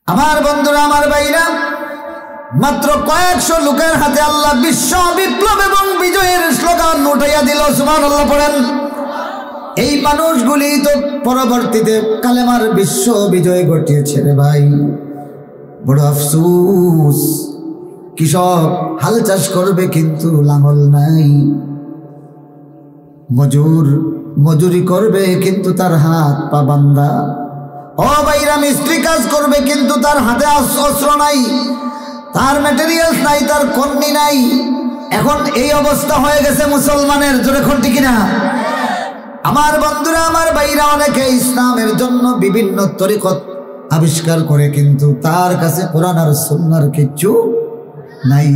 আমার বন্ধুরা, আমার ভাইরা, মাত্র কয়েকশো লোকের হাতে আল্লাহ বিশ্ব বিপ্লব এবং বিজয়ের স্লোগান উঠাইয়া দিল। সুবহানাল্লাহ পড়েন। এই মানুষগুলি তো পরবর্তীতে কালেমার বিশ্ব বিজয় ঘটিয়েছে রে ভাই। বড় আফসোস, কৃষক হাল চাষ করবে কিন্তু লাঙল নাই, মজুরি করবে কিন্তু তার হাত পা বান্ধা, ও ভাইরা মিস্ত্রি কাজ করবে কিন্তু তার হাতে অস্ত্র নাই, তার ম্যাটেরিয়ালস নাই, তার কর্মী নাই। এখন এই অবস্থা হয়ে গেছে মুসলমানের। জোরে কোন ঠিক না? আমার বন্ধুরা, আমার ভাইরা, অনেকে ইসলামের জন্য বিভিন্ন তরিকত আবিষ্কার করে কিন্তু তার কাছে কোরআন আর সুন্নাহর কিচ্ছু নাই।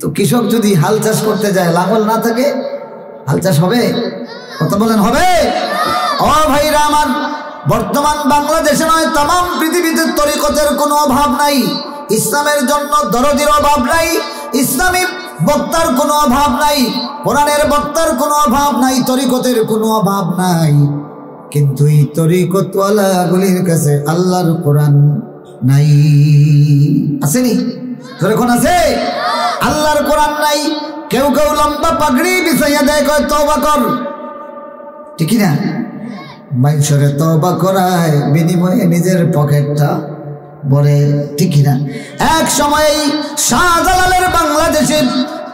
তো কৃষক যদি হাল চাষ করতে যায়, লাঙল না থাকে, হাল চাষ হবে? কথা বলেন, হবে? ও ভাইরা আমার, বর্তমান বাংলাদেশে নয়, তাম পৃথিবীতে তরিকতের কোনো অভাব নাই, ইসলামের জন্য দরদির অভাব নাই, ইসলামী বক্তার কোনো অভাব নাই, কোরআনের বক্তার কোনো অভাব নাই, তরিকতের কোনো অভাব নাই। কিন্তু এই তরিকতওয়ালাগুলির কাছে আল্লাহর কোরআন নাই। আসেনি? যখন আছে আল্লাহর কোরআন নাই, কেউ কেউ লম্বা পাগড়ি বিছাইয়া দেয়, কয় তওবা কর, ঠিক না? মানুষরে তওবা করায়, বিনিময়ে নিজের পকেটটা ভরে, ঠিক না? এক সময় শাহজালালের বাংলাদেশে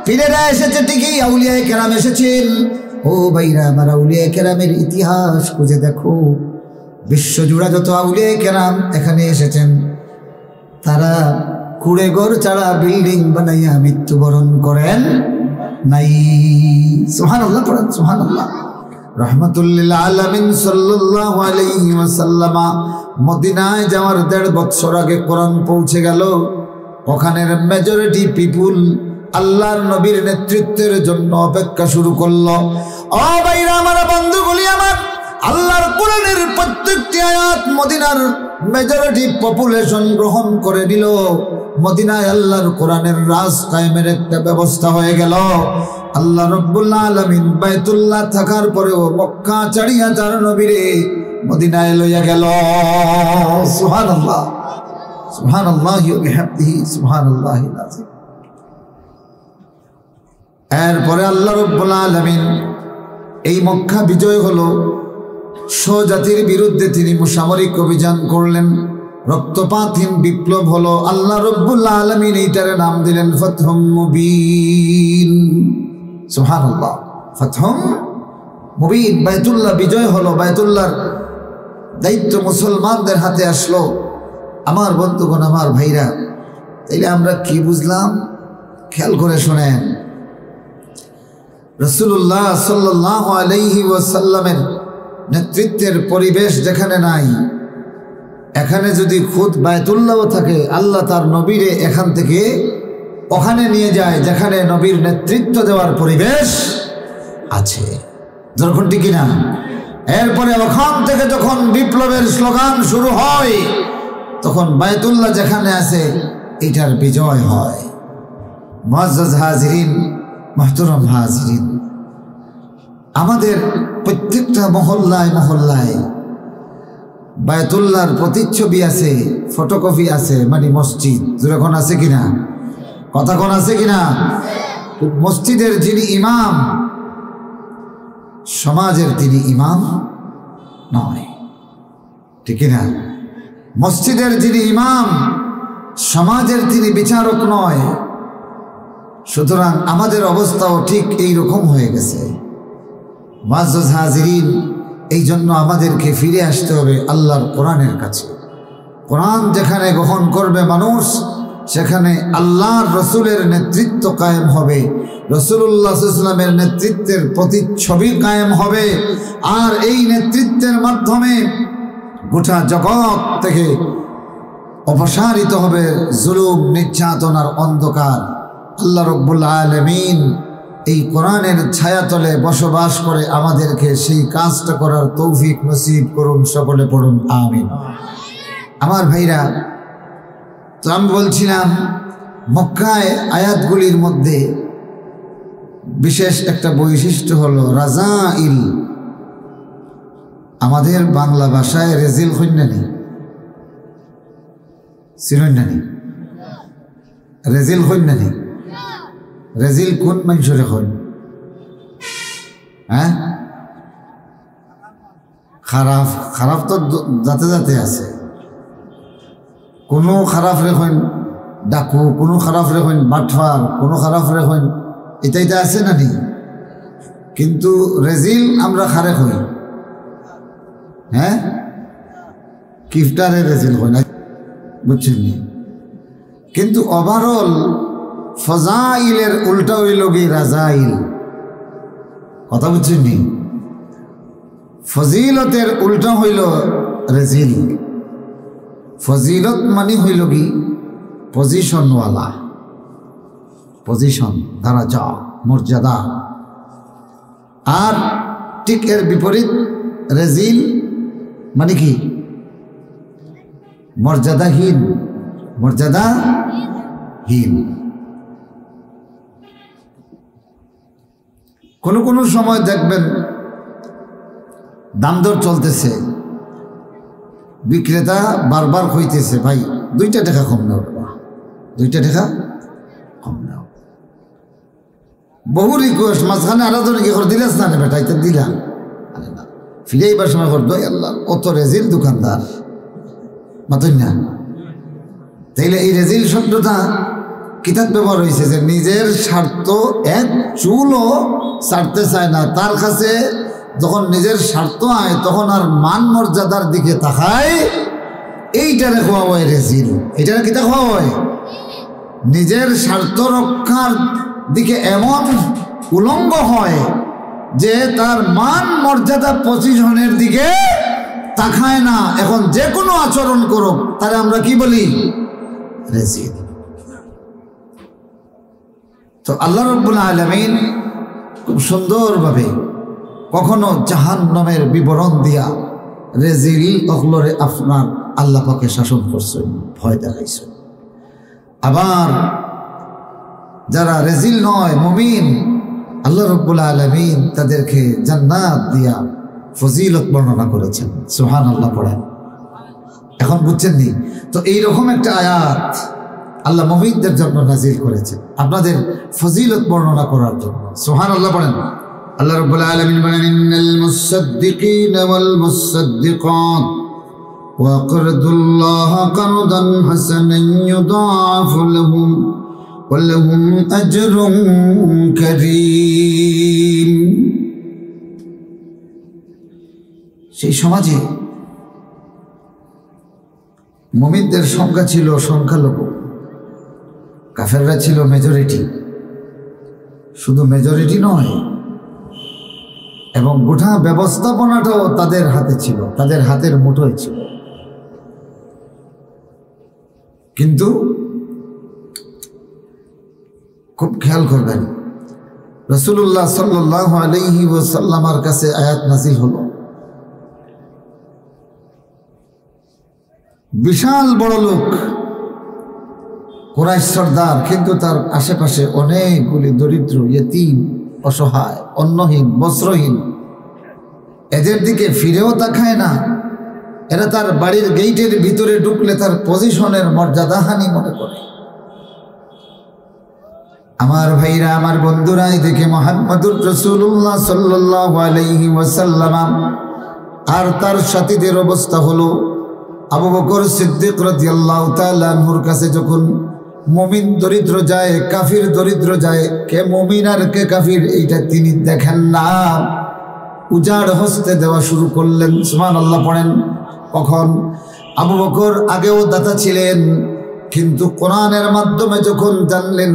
পীরেরা এসেছে, ঠিকই, আউলিয়ায়ে কেরাম এসেছেন। ও ভাইরা আমার, আউলিয়ায়ে কেরামের ইতিহাস খুঁজে দেখো, বিশ্বজুড়া যত আউলিয়ায়ে কেরাম এখানে এসেছেন, তারা কুড়ে ঘর ছাড়া বিল্ডিং বানাইয়া মৃত্যুবরণ করেন নাই। সুবহানাল্লাহ পড়েন, সুবহানাল্লাহ। রহমাতুল্লিল আলামিন সাল্লাল্লাহু আলাইহি ওয়াসাল্লাম মদিনায় যাওয়ার ১.৫ বছর আগে কোরআন পৌঁছে গেল। ওখানের মেজরিটি পিপুল আল্লাহর নবীর নেতৃত্বের জন্য অপেক্ষা শুরু করলো। ও ভাইরা আমার, বন্ধুগুলি আমার, আল্লাহর কোরআনের প্রত্যেকটি আয়াত মদিনার মেজরিটি পপুলেশন গ্রহণ করে নিল। মদিনায় আল্লাহর কোরআনের রাজ কায়েমের একটা ব্যবস্থা হয়ে গেল। আল্লাহ রাব্বুল আলামিন বাইতুল্লাহ থাকার পরেও মক্কা ছাড়িয়া তার নবীরে মদিনায় লইয়া গেল। সুবহানাল্লাহ, সুবহানাল্লাহি ওয়া বিহামদিহি, সুবহানাল্লাহিল আযীম। এরপরে আল্লাহ রাব্বুল আলামিন এই মক্কা বিজয় হলো, স্বজাতির বিরুদ্ধে তিনি মুসামরিক অভিযান করলেন, রক্তপাতহীন বিপ্লব হলো। আল্লাহ রাব্বুল আলামিন এইটার নাম দিলেন ফাতহুম মুবিন। সুবহানাল্লাহ, ফাতহুম মুবিন। বাইতুল্লাহ বিজয় হলো, বাইতুল্লাহর দায়িত্ব মুসলমানদের হাতে আসলো। আমার বন্ধুগণ, আমার ভাইরা, তাইলে আমরা কি বুঝলাম? খেয়াল করে শোনেন। রাসূলুল্লাহ সাল্লাল্লাহু আলাইহি ওয়াসাল্লামের নেতৃত্বের পরিবেশ যেখানে নাই, এখানে যদি খুদ বায়তুল্লাহ থাকে, আল্লাহ তার নবীরে এখান থেকে ওখানে নিয়ে যায় যেখানে নবীর নেতৃত্ব দেওয়ার পরিবেশ আছে। যখন ঠিক না? এরপরে ওখান থেকে যখন বিপ্লবের স্লোগান শুরু হয়, তখন বায়তুল্লাহ যেখানে আছে এটার বিজয় হয়। মুআজ্জাজ হাজিরিন, মুহতারাম হাজিরিন, আমাদের প্রত্যেকটা মহল্লায় মহল্লায় বায়তুল্লাহর প্রতিচ্ছবি আছে, ফটোকপি আছে, মানে মসজিদ। যখন আছে কিনা? কথা কোন আছে কিনা? মসজিদের যিনি ইমাম, সমাজের তিনি ইমাম নয়, ঠিক না? মসজিদের যিনি ইমাম, সমাজের তিনি বিচারক নয়। সুতরাং আমাদের অবস্থাও ঠিক এই রকম হয়ে গেছে। মুআজ্জাজ হাজিরিন, এই জন্য আমাদেরকে ফিরে আসতে হবে আল্লাহর কোরআনের কাছে। কোরআন যেখানে গ্রহণ করবে মানুষ, সেখানে আল্লাহর রসুলের নেতৃত্ব কায়েম হবে, রাসূলুল্লাহ সাল্লাল্লাহু আলাইহি ওয়াসাল্লামের নেতৃত্বের প্রতিচ্ছবি কায়েম হবে। আর এই নেতৃত্বের মাধ্যমে গোটা জগৎ থেকে অপসারিত হবে জুলুম, নির্যাতনার অন্ধকার। আল্লাহ রাব্বুল আলামিন এই কোরআনের ছায়াতলে বসবাস করে আমাদেরকে সেই কাজটা করার তৌফিক নসিব করুন। সকলে পড়ুন আমিন। আমার ভাইরা, তো আমি বলছিলাম মক্কায় আয়াতগুলির মধ্যে বিশেষ একটা বৈশিষ্ট্য হলো রাজাইল। আমাদের বাংলা ভাষায় রেজিল কন্যা নেই, চিনই নানি রেজিল হইন নানি রেজিল কোন মানুষরে হইন হ্যাঁ খারাপ খারাপ তো যাতে যাতে আছে কোনো খারাপ রেখেন ডাকু কোনো খারাপ রেখেন বাটফার কোনো খারাপ রেখেন এটা আছে নানি কিন্তু রেজিল আমরা খারে হই হ্যাঁ কিফটারে রেজিল হই না বুঝছেন কিন্তু ওভারঅল ফজাইলের উল্টা হইল গিয়ে রাজাইল কথা বুঝছেন নি ফজিলতের উল্টা হইল রেজিল ফজিলত মানে হইল কি পজিশনওয়ালা পজিশন দারাজা মর্যাদা আর ঠিক এর বিপরীত রেজিল মানে কি মর্যাদাহীন মর্যাদাহীন কোনো কোনো সময় দেখবেন দাম দর চলতেছে বিক্রেতা বারবার কইতেছে ভাই 2 টাকা কম নাও 2 টাকা কম নাও বহু রিকোয়েস্ট মাঝখানে আরাধনা কি করে দিলাস না বেটা এটা দিলাম আরে না ফিরে এইবার সময় করতো আল্লাহ কত রেজিল দোকানদার মাতই না তাইলে এই রেজিল শব্দটা কিতাব ব্যবহার হয়েছে যে নিজের স্বার্থ এক চুলও ছাড়তে চায় না তার কাছে যখন নিজের স্বার্থ আয় তখন আর মান মর্যাদার দিকে তাকায় এইটারে খোয়া হয় রেজিল এইটারে কিতা খোয়া হয় নিজের স্বার্থ রক্ষার দিকে এমন উলঙ্গ হয় যে তার মান মর্যাদা পজিশনের দিকে তাকায় না এখন যে কোনো আচরণ করুক তারে আমরা কি বলি রেজিল তো আল্লাহ রাব্বুল আলামিন খুব সুন্দরভাবে কখনো জাহান্নামের বিবরণ দিয়া রেজিল অগলরে আপনার আল্লাহ পাকে শাসন করছেন ভয় দেখাইছেন আবার যারা রেজিল নয় মুমিন আল্লাহ রাব্বুল আলামিন তাদেরকে জান্নাত দিয়া ফজিলত বর্ণনা করেছেন সুবহানাল্লাহ পড়েন এখন বুঝছেন নি তো এইরকম একটা আয়াত আল্লাহ মুমিনদের জন্য নাজিল করেছেন আপনাদের ফজিলত বর্ণনা করার জন্য সুবহানাল্লাহ পড়েন আল্লাহ রাব্বুল আলামিন বলেন ইন্নাল মুসাদ্দিকিনা ওয়াল মুসাদ্দিকাত ওয়া করদুল্লাহ করদান হাসানান ইউদাফু লাহুম ওয়া লাহুম আজরুন কারীম সেই সমাজে মুমিনদের সংখ্যা ছিল সংখ্যালঘু কাফেররা ছিল মেজরিটি শুধু মেজরিটি নয় এবং গোটা ব্যবস্থাপনাটাও তাদের হাতে ছিল তাদের হাতের মুঠোয় ছিল কিন্তু খুব খেয়াল করবেন রাসূলুল্লাহ সাল্লাল্লাহু আলাইহি ওয়াসাল্লামের কাছে আয়াত নাযিল হলো বিশাল বড় লোক কুরাইশ সর্দার কিন্তু তার আশেপাশে অনেকগুলি দরিদ্র ইয়েতিম অসহায় অন্নহীন বস্ত্রহীন এদের দিকে ফিরেও তাকায় না এরা তার বাড়ির গেটের ভিতরে ঢুকলে তার পজিশনের মর্যাদাহানি মনে করে আমার ভাইরা আমার বন্ধুরা দেখে মুহাম্মদুর রাসূলুল্লাহ সাল্লাল্লাহু আলাইহি ওয়াসাল্লাম আর তার সাথীদের অবস্থা হলো আবু বকর সিদ্দিক রাদিয়াল্লাহু তাআলা আনহুর কাছে যখন মুমিন দরিদ্র যায় কাফির দরিদ্র যায় কে মুমিন আর কে কাফির এইটা তিনি দেখেন না উজাড় হস্তে দেওয়া শুরু করলেন সুবহানাল্লাহ পড়েন কখন আবু বকর আগেও দাতা ছিলেন কিন্তু কোরআনের মাধ্যমে যখন জানলেন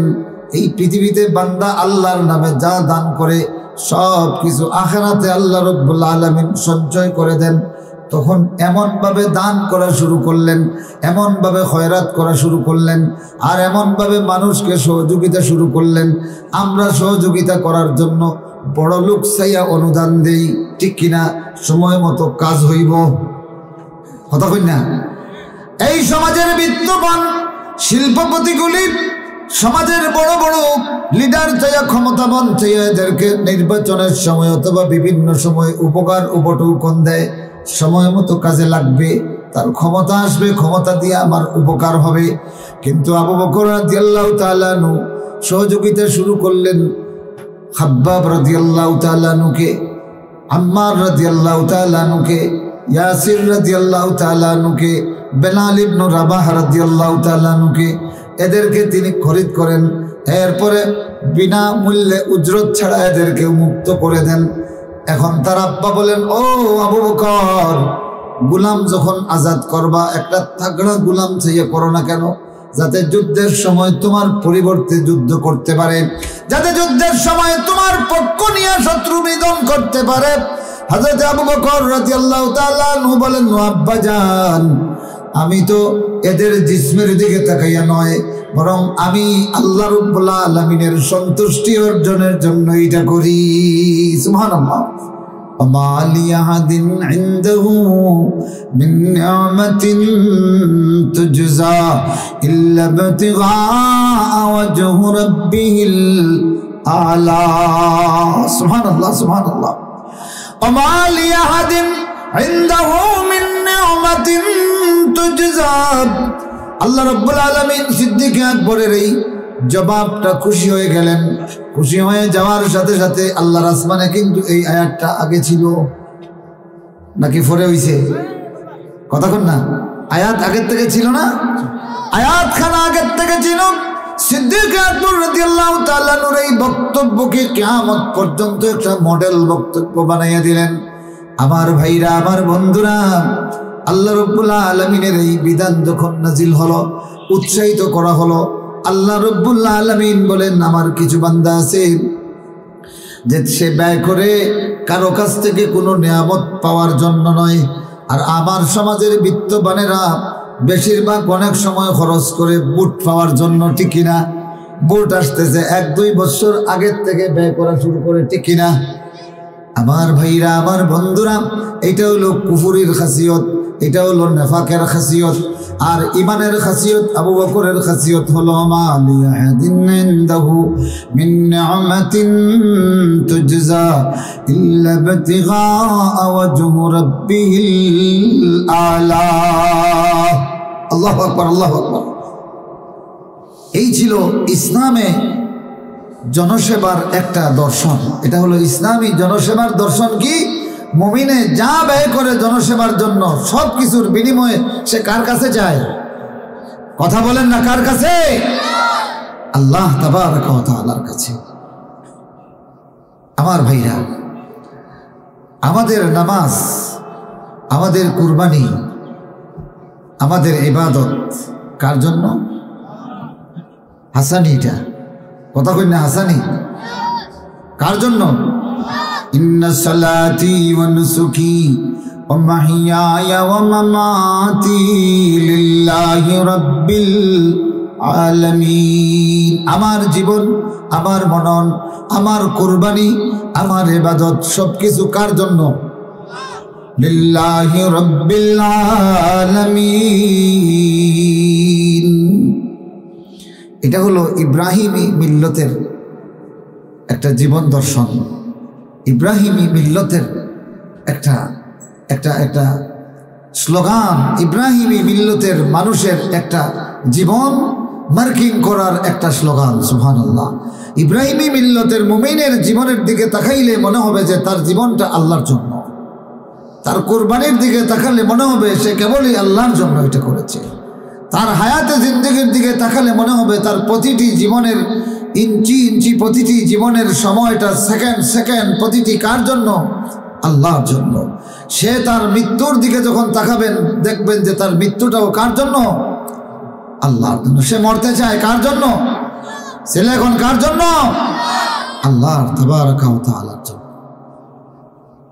এই পৃথিবীতে বান্দা আল্লাহর নামে যা দান করে সব কিছু আখিরাতে আল্লাহ রাব্বুল আলামিন সঞ্চয় করে দেন তখন এমনভাবে দান করা শুরু করলেন এমনভাবে খয়রাত করা শুরু করলেন আর এমনভাবে মানুষকে সহযোগিতা শুরু করলেন আমরা সহযোগিতা করার জন্য বড় লোক চাইয়া অনুদান দেই ঠিক কিনা সময় মতো কাজ হইব কথা কই না এই সমাজের বিত্তবান শিল্পপতিগুলি সমাজের বড় বড় লিডার চাইয়া ক্ষমতাবান চাইয়া এদেরকে নির্বাচনের সময় অথবা বিভিন্ন সময় উপকার উপটৌকন দেয় সময় মতো কাজে লাগবে তার ক্ষমতা আসবে, ক্ষমতা দিয়ে আমার উপকার হবে। কিন্তু আবু বকর রাদিয়াল্লাহু তাআলা আনহু সহযোগিতা শুরু করলেন খাব্বাব রাদিয়াল্লাহু তাআলা আনহুকে, আম্মার রাদিয়াল্লাহু তাআলা আনহুকে, ইয়াসির রাদিয়াল্লাহু তাআলা আনহুকে, বেলাল ইবনে রাবাহ রাদিয়াল্লাহু তাআলা আনহুকে, এদেরকে তিনি খরিদ করেন। এরপরে বিনা মূল্যে উজরত ছাড়া এদেরকে মুক্ত করে দেন। এখন তার আব্বা বলেন, ও আবু বকর, গোলাম যখন আজাদ করবা একটা তাগড়া গোলাম চাইয়ে করো না কেন? যাতে যুদ্ধের সময় তোমার পরিবর্তে যুদ্ধ করতে পারে, যাতে যুদ্ধের সময় তোমার পক্ষ নিয়ে শত্রু নিধন করতে পারে। হযরত আবু বকর রাদিয়াল্লাহু তাআলা আনহু বলেন, আব্বা জান, আমি তো এদের জিসমের দিকে তাকাইয়া নয়, বরং আমি আল্লাহ রাব্বুল আলামিনের সন্তুষ্টি অর্জনের জন্য এটা করি। সুবহানাল্লাহ। وما لأحد عنده من نعمة تجزى إلا ابتغاء وجه ربه الأعلى سبحان الله سبحان الله وما لأحد عنده من نعمة تجزى আল্লাহ রাব্বুল আলামিন সিদ্দিক আকবরের এই জবাবটা খুশি হয়ে গেলেন। খুশি হয়ে যাওয়ার সাথে সাথে আল্লাহর আসমানে কিন্তু এই আয়াতটা আগে ছিল নাকি পরে হইছে? কথা কন না, আয়াত আগের থেকে ছিল না? আয়াত খানা আগের থেকে ছিল। সিদ্দিক আকবর রাদিয়াল্লাহু তাআলা নূর এই বক্তব্যকে কিয়ামত পর্যন্ত একটা মডেল বক্তব্য বানাইয়া দিলেন। আমার ভাইরা, আমার বন্ধুরা, আল্লাহ রাব্বুল আলামিনের এই বিধান যখন নাজিল হলো, উৎসাহিত করা হলো, আল্লাহ রাব্বুল আলামিন বলেন, আমার কিছু বান্দা আছে যে সে ব্যয় করে কারো কাছ থেকে কোনো নিয়ামত পাওয়ার জন্য নয়। আর আমার সমাজের বিত্তবানেরা বেশিরভাগ অনেক সময় খরচ করে বুট পাওয়ার জন্য, ঠিক কিনা? বুট আসতেছে 1-2 বছর আগের থেকে ব্যয় করা শুরু করে, ঠিক কিনা? আমার ভাইরা, আমার বন্ধুরা, এটা হলো কুফুরির খাসিয়ত, এটা হলো নেফাকের খাসিয়ত। আর ইমানের খাসিয়ত, আবু বকরের খাসিয়ত হলো মা লিয়াহাদিন ইনদাহু মিন নি'মাতিন তুজজা ইল্লা বিতিগা ওয়াজহু রাব্বিহিল আলা। আল্লাহু আকবার, আল্লাহু আকবার। এই ছিল ইসলামে জনসেবার একটা দর্শন। এটা হলো ইসলামী জনসেবার দর্শন। কি? মুমিনে যা ব্যয় করে জনসেবার জন্য সব কিছুর বিনিময়ে সে কার কাছে চায়? কথা বলেন না, কার কাছে? আল্লাহ তাবারাকা ওয়া তাআলার কাছে। আমার ভাইরা, আমাদের নামাজ, আমাদের কুরবানি, আমাদের ইবাদত কার জন্য? হাসানি। এটা কথা কই না, হাসানি কার জন্য? ইন্না সালাতি ওয়া নুসুকি ওয়া মাহইয়ায়া ওয়া মামাতি লিল্লাহি রাব্বিল আলামিন। আমার জীবন, আমার মনন, আমার কুরবানি, আমার ইবাদত সবকিছু কার জন্য? লিল্লাহি রাব্বিল আলামিন। এটা হলো ইব্রাহিমী মিল্লতের একটা জীবন দর্শন। ইব্রাহিমী মিল্লতের একটা একটা একটা স্লোগান, ইব্রাহিমী মিল্লতের মানুষের একটা জীবন মার্কিং করার একটা স্লোগান। সুবহানাল্লাহ। ইব্রাহিমী মিল্লতের মুমিনের জীবনের দিকে তাকাইলে মনে হবে যে তার জীবনটা আল্লাহর জন্য। তার কোরবানির দিকে তাকালে মনে হবে সে কেবলই আল্লাহর জন্য এটা করেছে। তার হায়াতে জিন্দেগির দিকে তাকালে মনে হবে তার প্রতিটি জীবনের ইঞ্চি ইঞ্চি, প্রতিটি জীবনের সময়টা, সেকেন্ড সেকেন্ড, প্রতিটি কার জন্য? আল্লাহর জন্য। সে তার মৃত্যুর দিকে যখন তাকাবেন দেখবেন যে তার মৃত্যুটাও কার জন্য? আল্লাহর জন্য। সে মরতে চায় কার জন্য? ছেলে এখন কার জন্য? আল্লাহর তাবারাকা ওয়া তাআলার জন্য।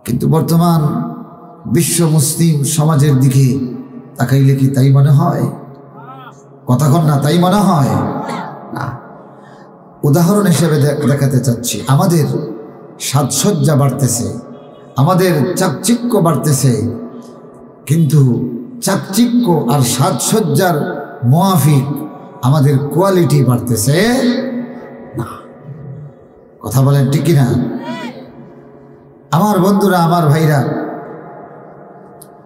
কিন্তু বর্তমান বিশ্ব মুসলিম সমাজের দিকে তাকাইলে কি তাই মনে হয়? কথাক্ষণ না, তাই মনে হয় না। উদাহরণ হিসেবে দেখাতে চাচ্ছি, আমাদের সাজসজ্জা বাড়তেছে, আমাদের চাকচিক্য বাড়তেছে, কিন্তু চাকচিক্য আর সাজসজ্জার মুআফিক আমাদের কোয়ালিটি বাড়তেছে না। কথা বলেন ঠিক কিনা? আমার বন্ধুরা, আমার ভাইরা,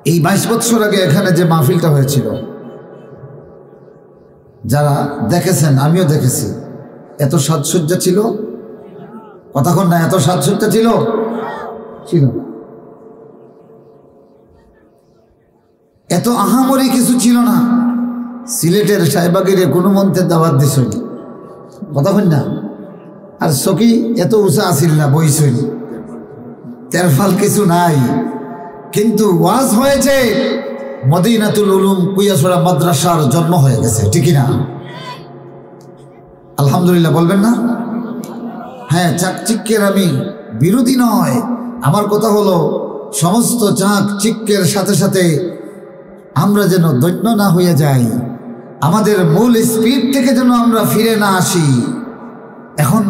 এই 22 বছর আগে এখানে যে মাহফিলটা হয়েছিল, যারা দেখেছেন, আমিও দেখেছি, এত সাজসজ্জা ছিল? কতক্ষণ না, এত সাজসজ্জা ছিল? ছিল না। এত আহামরি কিছু ছিল না। সিলেটের সাহেবাগিরে কোনো মন্ত্রের দাওয়াত দিছই, কতক্ষণ না। আর সকি এত উঁচা আসিল না, বইছই, তেরফাল কিছু নাই। কিন্তু ওয়াজ হয়েছে, মদিনাতুল উলুম কুইয়াছড়া মাদ্রাসার জন্ম হয়ে গেছে, ঠিকই না? আলহামদুলিল্লাহ বলবেন না? হ্যাঁ, চাকচিক্যের আমি বিরোধী নয়। আমার কথা হলো, সমস্ত চাকচিক্যের সাথে সাথে আমরা যেন দৈন্য না হয়ে যাই, আমাদের মূল স্পিড থেকে যেন আমরা ফিরে না আসি। এখন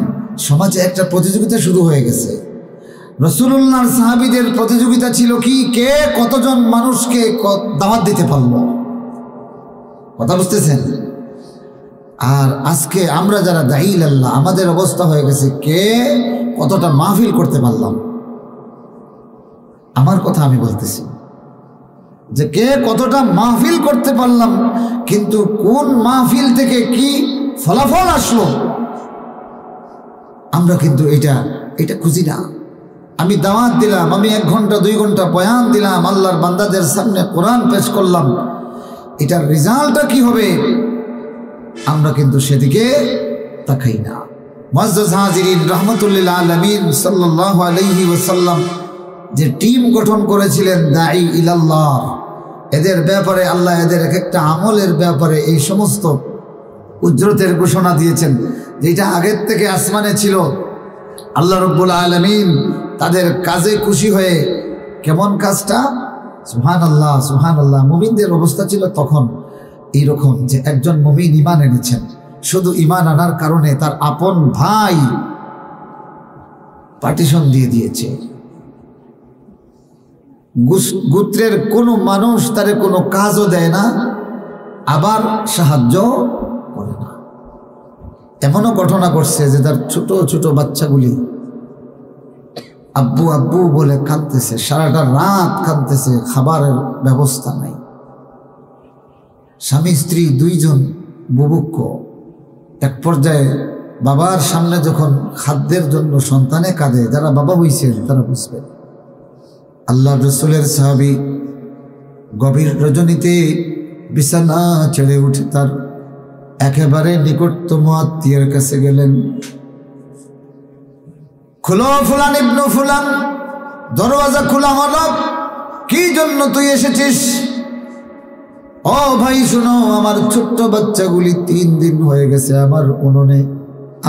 সমাজে একটা প্রতিযোগিতা শুরু হয়ে গেছে। রাসূলুল্লাহর সাহাবীদের প্রতিযোগিতা ছিল কি, কে কতজন মানুষকে দাওয়াত দিতে পারল। কথা বুঝতেছেন? আর আজকে আমরা যারা দাঈ আল্লাহ, আমাদের অবস্থা হয়ে গেছে কে কতটা মাহফিল করতে পারলাম। আমার কথা আমি বলতেছি যে কে কতটা মাহফিল করতে পারলাম, কিন্তু কোন মাহফিল থেকে কি ফলাফল আসলো আমরা কিন্তু এটা খুঁজি না। আমি দাওয়াত দিলাম, আমি 1 ঘন্টা 2 ঘন্টা বয়ান দিলাম, আল্লাহর বান্দাদের সামনে কোরআন পেশ করলাম, এটার রেজাল্টটা কি হবে আমরা কিন্তু সেদিকে তাকাই না। মুআজ্জাজ হাজিরিন, রাহমাতুল্লিল আলামিন সাল্লাল্লাহু আলাইহি ওয়াসাল্লাম যে টিম গঠন করেছিলেন দাঈ ইলাল্লাহ, এদের ব্যাপারে আল্লাহ এদের এক একটা আমলের ব্যাপারে এই সমস্ত উজরতের ঘোষণা দিয়েছেন, যেটা আগের থেকে আসমানে ছিল। আল্লাহ রাব্বুল আলামিন তাদের কাজে খুশি হয়ে, কেমন কাজটা? সুবহানাল্লাহ সুবহানাল্লাহ। মুমিনদের অবস্থা ছিল তখন এইরকম যে একজন মুমিন ঈমান এনেছেন, শুধু ঈমান আনার কারণে তার আপন ভাই পার্টিশন দিয়ে দিয়েছে। গোত্রের কোনো মানুষ তারে কোনো কাজও দেয় না, আবার সাহায্য করে না। এমনও ঘটনা ঘটছে যে তার ছোট ছোট বাচ্চাগুলি আব্বু আব্বু বলে কাঁদতেছে, সারাটা রাত কাঁদতেছে, খাবারের ব্যবস্থা নাই। স্বামী স্ত্রী 2 জন বুভুক্ষ। এক পর্যায়ে বাবার সামনে যখন খাদ্যের জন্য সন্তানে কাঁদে, যারা বাবা হইছেন তারা বুঝবেন। আল্লাহ রসুলের সাহাবী গভীর রজনীতে বিছানা ছেড়ে উঠে তার একেবারে নিকটতম আত্মীয়ের কাছে গেলেন। খুলো ফুলান ইবনু ফুলান, দরওয়াজা খোলা হলো। কি জন্য তুই এসেছিস? ও ভাই শুনো, আমার ছোট্ট বাচ্চাগুলি 3 দিন হয়ে গেছে, আমার উনুনে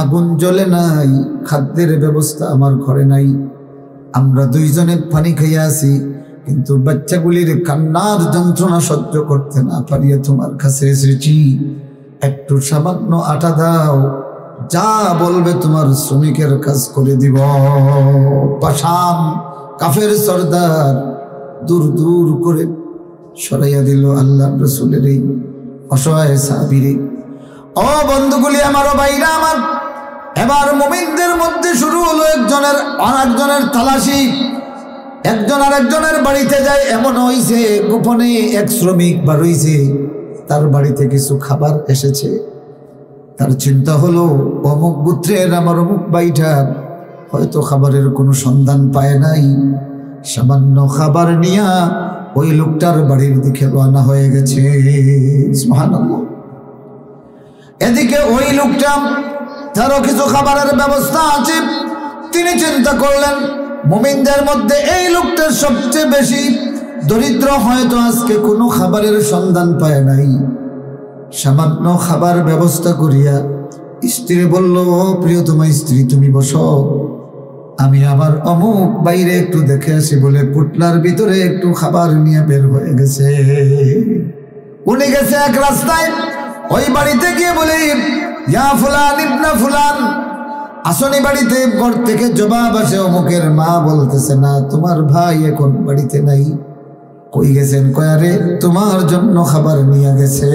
আগুন জ্বলে নাই, খাদ্যের ব্যবস্থা আমার ঘরে নাই, আমরা 2 জনে পানি খেয়ে আসি, কিন্তু বাচ্চাগুলির কান্নার যন্ত্রণা সহ্য করতে না পারিয়ে তোমার কাছে এসেছি। একটু সামান্য আটা দাও, যা বলবে তোমার শ্রমিকের কাজ করে দিব। পাশান কাফের সর্দার দূর দূর করে সরাইয়া দিল আল্লাহ রসুলের এই অসহায় সাহাবীরে। ও বন্ধুগুলি আমার, ও ভাইরা আমার, এবার মুমিনদের মধ্যে শুরু হলো একজনের আরেকজনের তালাশি। একজন আরেকজনের বাড়িতে যায়। এমন হইছে গোপনে এক শ্রমিক বার হইছে, তার বাড়িতে কিছু খাবার এসেছে। তার চিন্তা হলো অমুক গোত্রের আমার অমুক ভাইটার হয়তো খাবারের কোনো সন্ধান পায় নাই। সামান্য খাবার নিয়া ওই লোকটার বাড়ির দিকে রওনা হয়ে গেছে। সুবহানাল্লাহ। এদিকে ওই লোকটা, তারও কিছু খাবারের ব্যবস্থা আছে। তিনি চিন্তা করলেন মুমিনদের মধ্যে এই লোকটা সবচেয়ে বেশি দরিদ্র, হয়তো আজকে কোনো খাবারের সন্ধান পায় নাই। সামান্য খাবার ব্যবস্থা করিয়া স্ত্রী বলল, ও প্রিয়তমা স্ত্রী, তুমি বসো, আমি আমার অমুক বাইরে একটু দেখে আসি বলে পুটলার ভিতরে একটু খাবার নিয়ে বের হয়ে গেছে। উনি গেছে এক রাস্তায়, ওই বাড়িতে গিয়ে বলে, ইয়া ফুলান ইবনা ফুলান, আসনি বাড়িতে? ঘর থেকে জবাব আসে, অমুকের মা বলতেছে, না তোমার ভাই এখন বাড়িতে নাই। কই গেছেন? কয়ারে তোমার জন্য খাবার নিয়ে গেছে।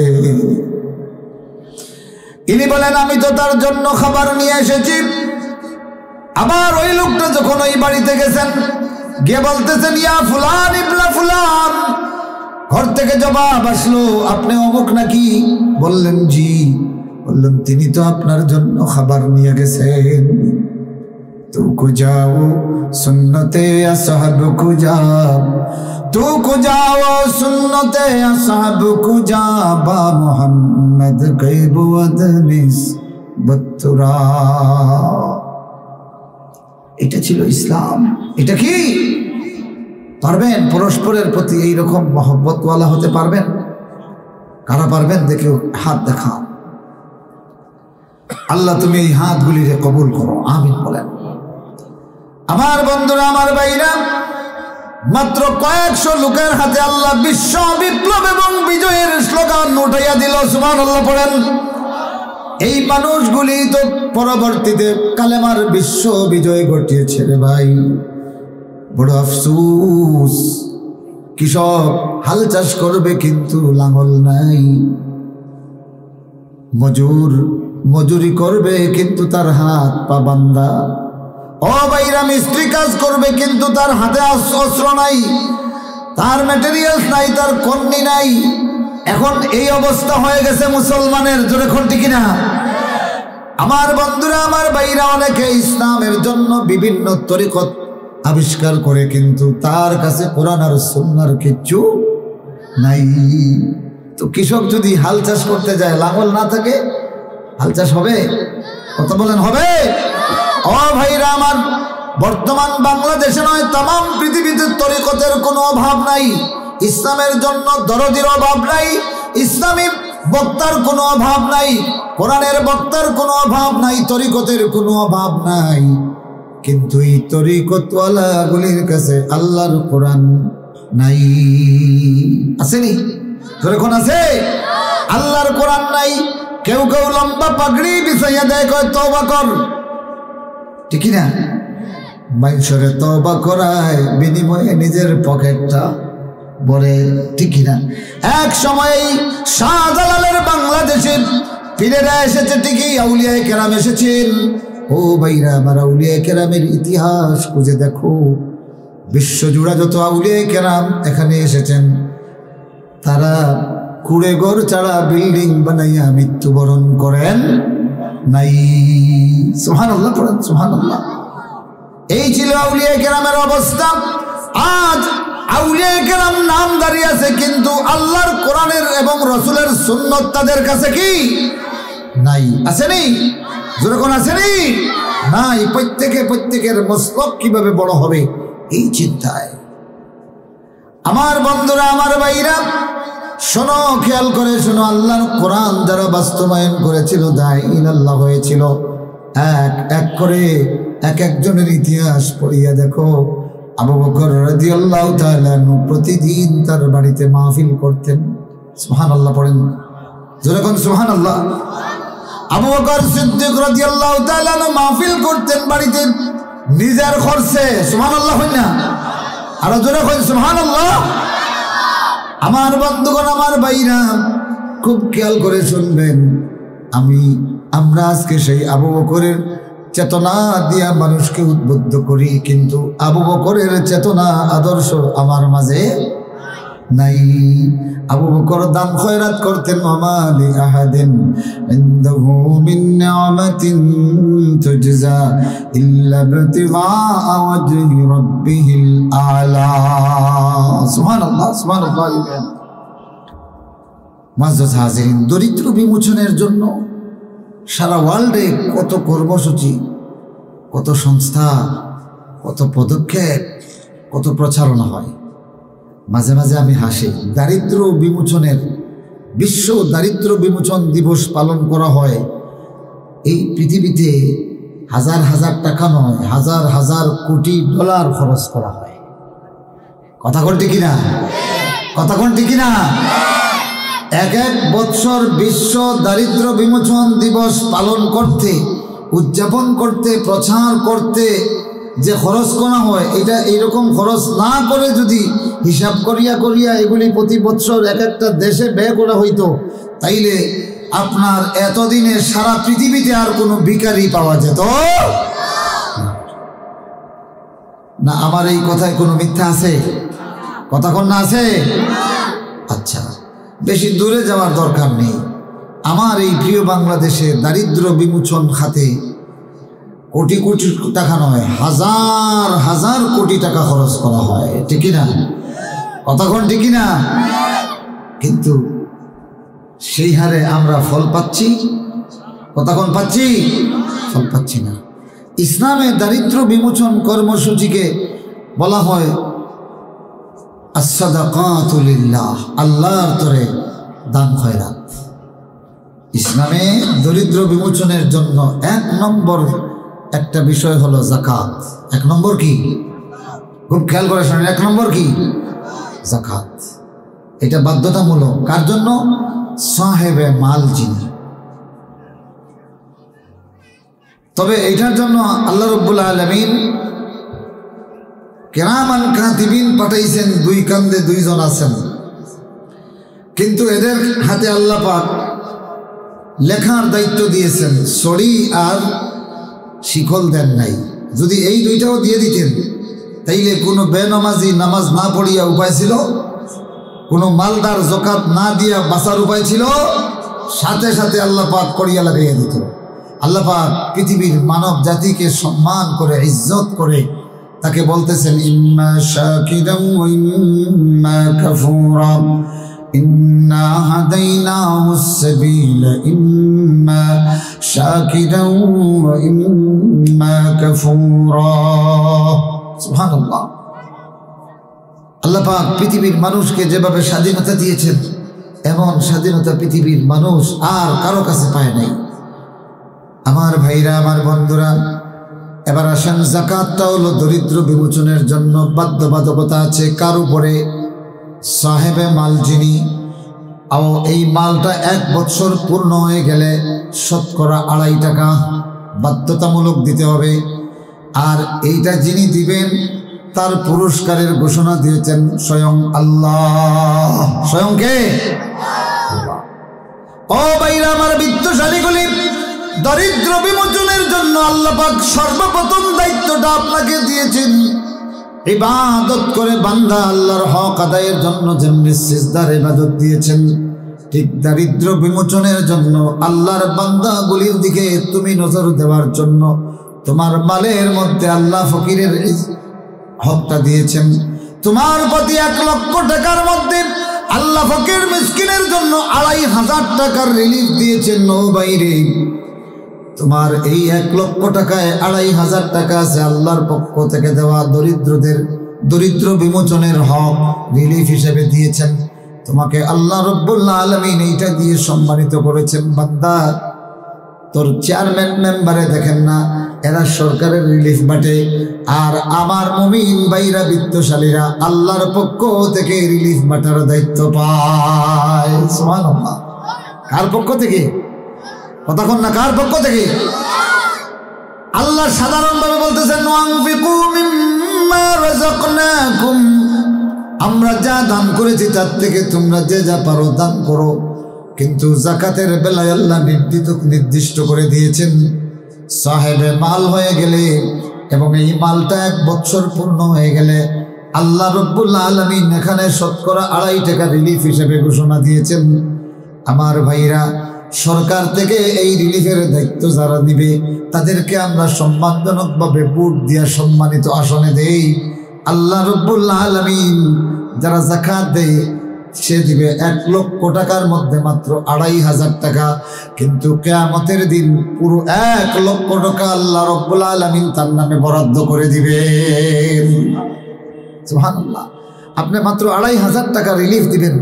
ইনি বলেন, আমি তো তার জন্য খাবার নিয়ে এসেছি। আবার ওই লোকটা যখন ওই বাড়িতে গেছেন, গিয়ে বলতেছেন, ইয়া ফুলান ইবনা ফুলান, ঘর থেকে জবাব আসলো, আপনি অমুক নাকি? বললেন জি। বললেন তিনি তো আপনার জন্য খাবার নিয়ে গেছেন। তু কো যাও সুন্নতে আসহাব কো যাও, তু কো যাও সুন্নতে আসহাব কো যাও, বা মুহাম্মদ গায়ব আদমিস বত্তুরা। এটা ছিল ইসলাম। এটা কি পারবেন পরস্পরের প্রতি এইরকম মহব্বতওয়ালা হতে পারবেন? কারা পারবেন দেখে হাত দেখা। আল্লাহ তুমি এই হাতগুলিরে কবুল করো, আমিন বলেন। আমার বন্ধুরা, আমার ভাইরা, মাত্র কয়েকশো লোকের হাতে আল্লাহ বিশ্ব বিপ্লব এবং বিজয়ের স্লোগান উঠাইয়া দিল। সুবহানাল্লাহ পড়েন। এই মানুষগুলি তো পরবর্তীতে কালেমার বিশ্ব বিজয় ঘটিয়েছে রে ভাই। বড় আফসোস, কৃষক হাল চাষ করবে কিন্তু লাঙল নাই, মজুরি করবে কিন্তু তার হাত পা বান্ধা। ও ভাইরা, মিস্ত্রি কাজ করবে কিন্তু তার হাতে অস্ত্র নাই, তার ম্যাটেরিয়ালস নাই, তার কন্যা নাই। এখন এই অবস্থা হয়ে গেছে মুসলমানের। জোরে কোন ঠিক না? আমার বন্ধুরা, আমার ভাইরা, অনেকে ইসলামের জন্য বিভিন্ন তরিকত আবিষ্কার করে কিন্তু তার কাছে কোরআন আর সুন্নাহর কিচ্ছু নাই। তো কৃষক যদি হাল চাষ করতে যায়, লাঙল না থাকে, হাল চাষ হবে? কথা বলেন, হবে? ও ভাইরা আমার, বর্তমান বাংলাদেশে নয়, তামাম পৃথিবীতে তরিকতের কোনো অভাব নাই, ইসলামের জন্য দরদির অভাব নাই, ইসলামী বক্তার কোনো অভাব নাই, কোরআনের বক্তার কোনো অভাব নাই, তরিকতের কোনো অভাব নাই। কিন্তু এই তরিকতওয়ালা গুলির কাছে আল্লাহর কোরআন নাই। আসেনি? যখন আছে আল্লাহর কোরআন নাই। কেউ কেউ লম্বা পাগড়ি বিছাইয়া দেয়, কয় তওবা কর, ঠিক না? মানুষের তওবা করায় বিনিময়ে নিজের পকেটটা বলে, ঠিক না? এক সময় শাহজালালের বাংলাদেশে পীরেরা এসেছে, ঠিকই, আউলিয়ায়ে কেরাম এসেছেন। ও ভাইরা আমার, আউলিয়ায়ে কেরামের ইতিহাস খুঁজে দেখো। বিশ্বজুড়া যত আউলিয়ায়ে কেরাম এখানে এসেছেন, তারা কুড়ে ঘর ছাড়া বিল্ডিং বানাইয়া মৃত্যুবরণ করেন নাই। সুবহানাল্লাহ পড়েন, সুবহানাল্লাহ। এই ছিল আউলিয়ায়ে কেরামের অবস্থা। আজ আউলিয়ায়ে কেরাম নাম দাঁড়িয়ে আছে, কিন্তু আল্লাহর কোরআনের এবং রসুলের সুন্নত তাদের কাছে কি নাই? আসেনি? যেরকম আসেনি নাই। প্রত্যেকের মস্তক কিভাবে বড় হবে এই চিন্তায়। আমার বন্ধুরা, আমার ভাইরা, শোনো, খেয়াল করে শোনো। আল্লাহর কোরআন যারা বাস্তবায়ন করেছিল, দাঈ ইলাল্লাহ হয়েছিল, এক করে একজনের ইতিহাস পড়িয়া দেখো। আবু বকর রাদিয়াল্লাহু তাআলা প্রতিদিন তার বাড়িতে মাহফিল করতেন। সুবহানাল্লাহ পড়েন, জোরে কোন সুবহানাল্লাহ। আবু বকর সিদ্দিক রাদিয়াল্লাহু তাআলা মাহফিল করতেন বাড়িতে নিজের খরচে। সুবহানাল্লাহ হয় না? আর জোরে কই সুবহানাল্লাহ। আমার বন্ধুগণ, আমার ভাইরা, খুব খেয়াল করে শুনবেন। আমরা আজকে সেই আবু বকরের চেতনা দিয়া মানুষকে উদ্বুদ্ধ করি, কিন্তু আবু বকরের চেতনা আদর্শ আমার মাঝে নাই। আবু বকর দান খয়রাত করতেন। ওমা লি আহাদিন ইনদাহু মিন নি'মাতিন তুজজা ইল্লা বিতিগা ওয়াজহি রাব্বিহিল আ'লা। সুবহানাল্লাহ, সুবহানাল্লাহ। মুআজ্জাজ হাজিরিন, দরিদ্র বিমোচনের জন্য সারা ওয়ার্ল্ডে কত কর্মসূচি, কত সংস্থা, কত পদক্ষেপ, কত প্রচারণা হয়। মাঝে মাঝে আমি হাসি। দারিদ্র বিমোচনের বিশ্ব দারিদ্র বিমোচন দিবস পালন করা হয়। এই পৃথিবীতে হাজার হাজার টাকা নয়, হাজার হাজার কোটি ডলার খরচ করা হয়। কথা কোনটি কিনা? কথা কোনটি কিনা? এক বৎসর বিশ্ব দারিদ্র বিমোচন দিবস পালন করতে, উদযাপন করতে, প্রচার করতে যে খরচ করা হয়, এটা এইরকম খরচ না করে যদি হিসাব করিয়া এগুলি প্রতি বৎসর একটা দেশে ব্যয় করা হইতো, তাইলে আপনার এতদিনে সারা পৃথিবীতে আর কোনো ভিখারি পাওয়া যেত না। আমার এই কথায় কোনো মিথ্যা আছে? কথা কোন না আছে? আচ্ছা, বেশি দূরে যাওয়ার দরকার নেই। আমার এই প্রিয় বাংলাদেশে দারিদ্র বিমোচন খাতে কোটি কোটি টাকা নয়, হাজার হাজার কোটি টাকা খরচ করা হয়, ঠিকই না? কতক্ষণ ঠিকই না? কিন্তু সেই হারে আমরা ফল পাচ্ছি? কতক্ষণ পাচ্ছি? ফল পাচ্ছি না। ইসলামে দারিদ্র বিমোচন কর্মসূচিকে বলা হয় as-sadaqatu lillah, আল্লাহর তরে দান খয়রাত। ইসলামে দরিদ্র বিমোচনের জন্য 1 নম্বর একটা বিষয় হলো যাকাত। 1 নম্বর কি? খুব খেয়াল করে শুনেন, 1 নম্বর কি? যাকাত। এটা বাধ্যতামূলক। কার জন্য? সাহেবে মাল যিনি। তবে এটার জন্য আল্লাহ রাব্বুল আলামিন কিরামান কাতিবিন পাঠাইছেন, 2 কান্দে 2 জন আছেন, কিন্তু এদের হাতে আল্লাহ পাক লেখার দায়িত্ব দিয়েছেন, ছড়ি আর শিকল দেন নাই। যদি এই 2টাও দিয়ে দিতেন তাইলে কোনো বেনামাজি নামাজ না পড়িয়া উপায় ছিল? কোনো মালদার যাকাত না দিয়া বাঁচার উপায় ছিল? সাথে সাথে আল্লাহ পাক করিয়া লাগাইয়া দিত। আল্লাহ পাক পৃথিবীর মানব জাতিকে সম্মান করে, ইজ্জত করে তাকে বলতেছেন, ইম্মা শাকিরান ওয়া ইম্মা কাফুরা ইন্না হাদাইনাহুস সাবিলা ইম্মা শাকিরান ওয়া ইম্মা কাফুরা। সুবহানাল্লাহ। আল্লাহ পাক পৃথিবীর মানুষকে যেভাবে স্বাধীনতা দিয়েছেন, এমন স্বাধীনতা পৃথিবীর মানুষ আর কারো কাছে পায় নাই। আমার ভাইরা, আমার বন্ধুরা, এবার আসেন, যাকাতটা হলো দরিদ্র বিমোচনের জন্য বাধ্যবাধকতা আছে কার উপরে? সাহেবে মাল যিনি। এই মালটা 1 বছর পূর্ণ হয়ে গেলে শতকরা 2.5 টাকা বাধ্যতামূলক দিতে হবে। আর এইটা যিনি দিবেন তার পুরস্কারের ঘোষণা দিয়েছেন স্বয়ং আল্লাহ। স্বয়ং কে? ও ভাইরা আমার, বিত্তশালীগুলি, দরিদ্র বিমোচনের জন্য আল্লাহ পাক সর্বপ্রথম দায়িত্বটা আপনাকে দিয়েছেন। ইবাদত করে বান্দা আল্লাহর হক আদায়ের জন্য যেমনি সিজদার ইবাদত দিয়েছেন, ঠিক দারিদ্র বিমোচনের জন্য আল্লাহর বান্দাগুলির দিকে তুমি নজর দেওয়ার জন্য তোমার মালের মধ্যে আল্লাহ ফকিরের হকটা দিয়েছেন। তোমার প্রতি 1 লক্ষ টাকার মধ্যে আল্লাহ ফকির মিসকিনের জন্য 2,500 টাকার রিলিফ দিয়েছেন। ও বাইরে, তোমার এই 1 লক্ষ টাকায় 2,500 টাকা আছে আল্লাহর পক্ষ থেকে দেওয়া দরিদ্রদের দরিদ্র বিমোচনের হক রিলিফ হিসেবে দিয়েছেন। তোমাকে আল্লাহ রাব্বুল আলামিন এইটা দিয়ে সম্মানিত করেছেন। বান্দা, তোর চেয়ারম্যান মেম্বারে দেখেন না, এরা সরকারের রিলিফ বাটে, আর আমার মুমিন ভাইরা বিত্তশালীরা আল্লাহর পক্ষ থেকে রিলিফ বাটার দায়িত্ব পায়। সুবহানাল্লাহ। কার পক্ষ থেকে? কতক্ষণ না, কার পক্ষ থেকে? আল্লাহ সাধারণভাবে বলতেছেন, ওয়ানফিকু মিম্মা রাযাকনাকুম, আমরা যা দান করেছি তার থেকে তোমরা যে যা পারো দান করো। কিন্তু যাকাতের বেলায় আল্লাহ নির্দিষ্ট করে দিয়েছেন, সাহেবে মাল হয়ে গেলে এবং এই মালটা 1 বছর পূর্ণ হয়ে গেলে আল্লাহ রাব্বুল আলামিন এখানে শতকরা 2.5 টাকা রিলিফ হিসেবে ঘোষণা দিয়েছেন। আমার ভাইরা, সরকার থেকে এই রিলিফের দায়িত্ব যারা নিবে তাদেরকে আমরা সম্মানজনকভাবে ভোট দিয়া সম্মানিত আসনে দেই। আল্লাহ রাব্বুল আলামিন যারা যাকাত দেয় সে দিবে 1 লক্ষ টাকার মধ্যে মাত্র 2,500 টাকা, কিন্তু কিয়ামতের দিন পুরো 1 লক্ষ টাকা আল্লাহ রাব্বুল আলামিন তার নামে বরাদ্দ করে দিবেন। সুবহানাল্লাহ। আপনি মাত্র 2,500 টাকা রিলিফ দিবেন,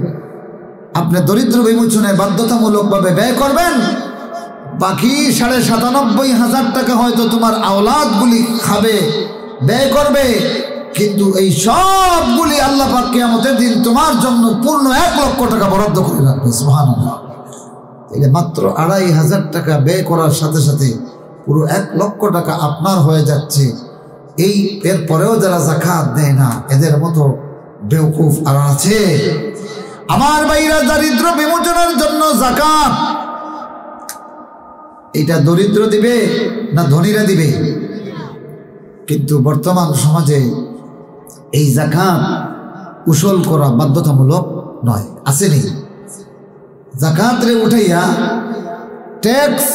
আপনি দরিদ্র বিমোচনে বাধ্যতামূলকভাবে ব্যয় করবেন, বাকি 97,500 টাকা হয়তো তোমার আওলাদগুলি খাবে, ব্যয় করবে, কিন্তু এই সবগুলি আল্লাহ পাক কিয়ামতের দিন তোমার জন্য পূর্ণ 1 লক্ষ টাকা বরাদ্দ করে রাখবে। সুবহানাল্লাহ। তাহলে মাত্র 2,500 টাকা ব্যয় করার সাথে সাথে পুরো 1 লক্ষ টাকা আপনার হয়ে যাচ্ছে। এর পরেও যারা যাকাত দেয় না, এদের মতো বেওকুফ আর আছে? আমার ভাইরা, দারিদ্র বিমোচনের জন্য যাকাত এটা দরিদ্র দিবে না ধনীরা দিবে? কিন্তু বর্তমান সমাজে এই যাকাত উসুল করা বাধ্যতামূলক নয়, আসেনি। যাকাত রে উঠাইয়া ট্যাক্স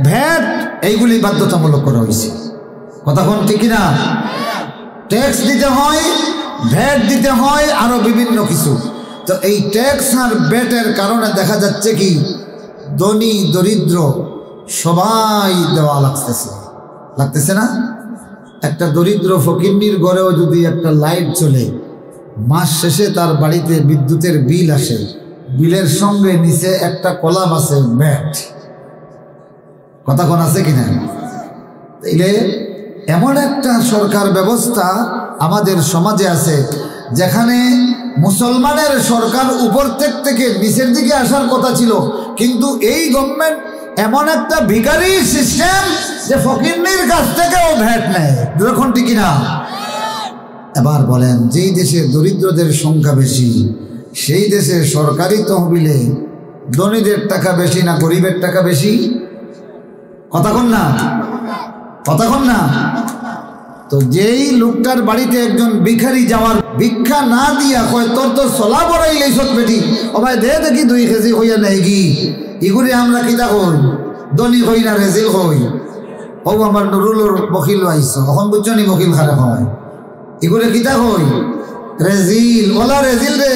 ভ্যাট এইগুলি বাধ্যতামূলক করা হয়েছে। কথা কোন ঠিক না? ট্যাক্স দিতে হয়, ভ্যাট দিতে হয়, আরো বিভিন্ন কিছু। তো এই ট্যাক্স আর ভ্যাটের কারণে দেখা যাচ্ছে কি ধনী দরিদ্র সবাই দেওয়া লাগতেছে না? একটা দরিদ্র ফকিন্নির ঘরেও যদি একটা লাইট চলে, মাস শেষে তার বাড়িতে বিদ্যুতের বিল আসে, বিলের সঙ্গে নিচে একটা কলাম আছে ভ্যাট। কথা কোন আছে কিনা? তাইলে এমন একটা সরকার ব্যবস্থা আমাদের সমাজে আছে যেখানে মুসলমানের সরকার উপর থেকে নিচের দিকে আসার কথা ছিল, কিন্তু এই গভর্নমেন্ট এমন একটা ভিখারি সিস্টেম যে ফকিন্নির কাছ থেকেও ভ্যাট নেয়। যখন ঠিক না? এবার বলেন, যেই দেশে দরিদ্রদের সংখ্যা বেশি সেই দেশে সরকারি তহবিলে ধনীদের টাকা বেশি না গরিবের টাকা বেশি? কথা কন না, কথা কন না। তো যেই লোকটার বাড়িতে একজন ভিখারি যাওয়ার, ভিক্ষা না দিয়া কয় তোর তো চলা বড়াই লেছত বেটি, ও ভাই দে দেখি 2 কেজি হইয়া নেই কি এগুলি আমরা কিতা কই ধনী হই না রেজিল হই। ও আমার নুরুলোর বকিল আইস, এখন বুঝছো নি বকিল খারাপ হয়, এগুলো কিতা কই রেজিল। ওলা রেজিল রে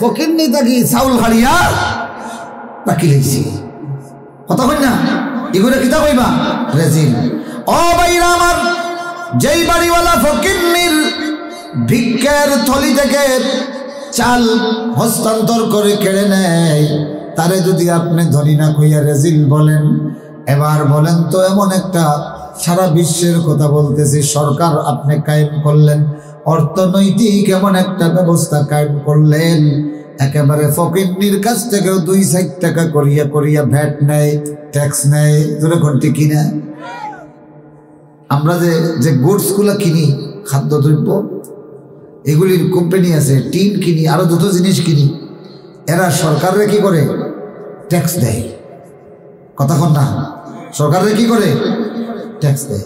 ফকির নি থাকি চাউল হারিয়া বাকি লাইছি। কথা কই না? এগুলো কিতা কইবা রেজিল। ও ভাইরা আমার, যেই বাড়িওয়ালা ফকিন্নির ভিক্ষার থলি থেকে চাল হস্তান্তর করে কেড়ে নেয়, তারে যদি আপনি ধনী না কইয়া রেজিল বলেন, এবার বলেন তো এমন একটা সারা বিশ্বের কথা বলতেছি সরকার আপনি কায়েম করলেন, অর্থনৈতিক এমন একটা ব্যবস্থা কায়েম করলেন, একেবারে ফকিন্নির কাছ থেকেও 2-4 টাকা করিয়া করিয়া ভ্যাট নেয়, ট্যাক্স নেয়। যেরকম ঠিক কিনা? আমরা যে গুডসগুলো কিনি, খাদ্যদ্রব্য, এগুলির কোম্পানি আছে, টিন কিনি, আরো যত জিনিস কিনি, এরা সরকারে কি করে? ট্যাক্স দেয়। কথা কন না? সরকারে কি করে? ট্যাক্স দেয়।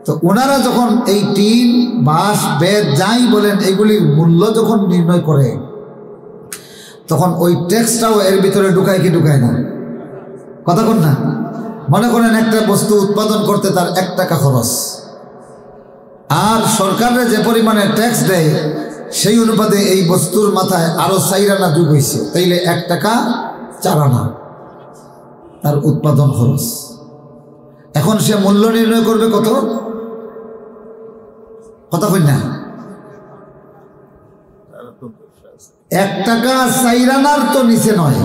তো ওনারা যখন এই টিন, বাঁশ, বেত যাই বলেন এগুলির মূল্য যখন নির্ণয় করে, তখন ওই ট্যাক্সটাও এর ভিতরে ঢুকায় কি ঢুকায় না? কথা কন না? মনে করেন একটা বস্তু উৎপাদন করতে তার 1 টাকা খরচ, আর সরকারের যে পরিমাণে ট্যাক্স দেয় সেই অনুপাতে এই বস্তুর মাথায় আরো 4 আনা যোগ হয়েছে, তাইলে 1 টাকা 4 আনা তার উৎপাদন খরচ। এখন সে মূল্য নির্ণয় করবে কত? কথা কই না? 1 টাকা 4 আনার তো নিচে নয়।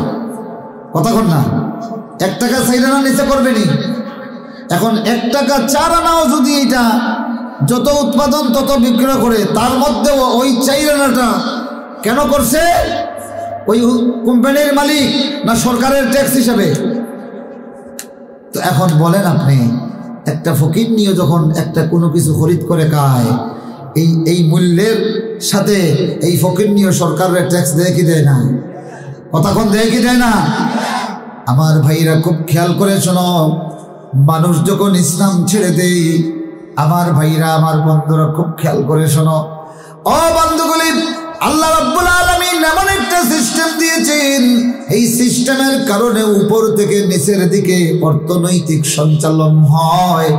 কথা কন না? 1 টাকা 4 আনা নিচে করবে নি। এখন 1 টাকা 4 আনাও যদি এটা যত উৎপাদন তত বিক্রয় করে, তার মধ্যেও ওই 4 আনাটা কেন করছে? ওই কোম্পানির মালিক না সরকারের ট্যাক্স হিসাবে? তো এখন বলেন আপনি, একটা ফকির নিয়ে যখন একটা কোনো কিছু খরিদ করে খায়, এই মূল্যের সাথে এই ফকির নিয়ে সরকারের ট্যাক্স দেয় কি দেয় না? কতক্ষণ দেয় কি দেয় না? আমার ভাইরা খুব খেয়াল করে শোনো, মানুষ যখন ইসলাম ছেড়ে দেয়, আমার ভাইরা আমার বন্ধুরা খুব খেয়াল করে শোনো, ও বন্ধুগুলি, আল্লাহ রাব্বুল আলামিন এমন একটা সিস্টেম দিয়েছেন, এই সিস্টেমের কারণে উপর থেকে নিচের দিকে অর্থনৈতিক সঞ্চালন হয়।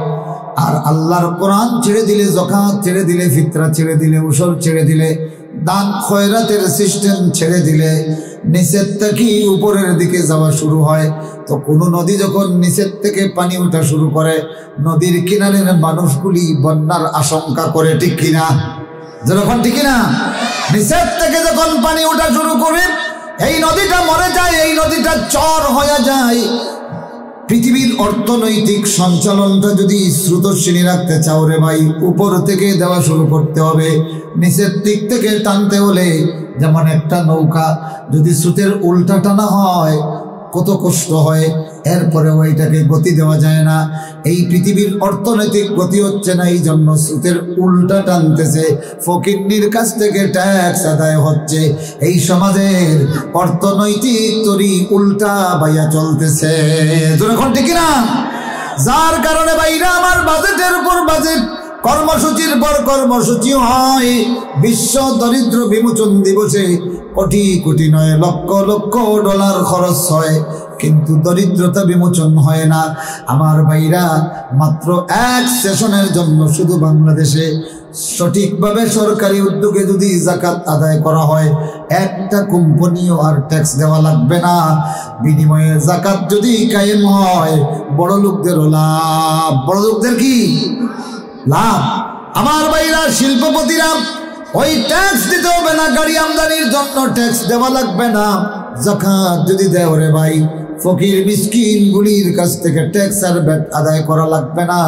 আর আল্লাহর কোরআন ছেড়ে দিলে, যাকাত ছেড়ে দিলে, ফিতরা ছেড়ে দিলে, উসর ছেড়ে দিলে, দান খয়রাতের সিস্টেম ছেড়ে দিলে নিচের থেকে উপরের দিকে যাওয়া শুরু হয়। তো কোনো নদী যখন নিচের থেকে পানি ওঠা শুরু করে, নদীর কিনারের মানুষগুলি বন্যার আশঙ্কা করে, ঠিক কিনা? যখন ঠিক না, নিচের থেকে যখন পানি ওঠা শুরু করে, এই নদীটা মরে যায়, এই নদীটা চর হয়ে যায়। পৃথিবীর অর্থনৈতিক সঞ্চালনটা যদি স্রোতস্বিনী রাখতে চাও রে ভাই, উপর থেকে দেওয়া শুরু করতে হবে। নিচের দিক থেকে টানতে হলে যেমন একটা নৌকা যদি স্রোতের উল্টা টানা হয় কত কষ্ট হয়, এরপরে ওইটাকে গতি দেওয়া যায় না। এই পৃথিবীর অর্থনৈতিক গতি হচ্ছে না, এই জন্য স্রোতের উল্টা টানতেছে, ফকিন্নির কাছ থেকে ট্যাক্স আদায় হচ্ছে। এই সমাজের অর্থনৈতিক তরি উল্টা বাইয়া চলতেছে, যখন ঠিক না? যার কারণে বাইরা আমার বাজেটের উপর বাজেট, কর্মসূচির পর কর্মসূচি হয়। বিশ্ব দরিদ্র বিমোচন দিবসে কোটি কোটি নয় লক্ষ লক্ষ ডলার খরচ হয়, কিন্তু দরিদ্রতা বিমোচন হয় না। আমার ভাইরা, মাত্র এক সেশনের জন্য শুধু বাংলাদেশে সঠিকভাবে সরকারি উদ্যোগে যদি যাকাত আদায় করা হয়, একটা কোম্পানিও আর ট্যাক্স দেওয়া লাগবে না। বিনিময়ে যাকাত যদি কায়েম হয়, বড় লোকদেরও লাভ। বড় লোকদের কি লাভ? আমার ভাইরা, শিল্পপতিরা ওই ট্যাক্স দিতে হবে না, গাড়ি আমদানির জন্য ট্যাক্স দেওয়া লাগবে না। যাকাত যদি দেও রে ভাই, ফকির মিসকিন গুলির কাছ থেকে ট্যাক্স আর ভ্যাট আদায় করা লাগবে না।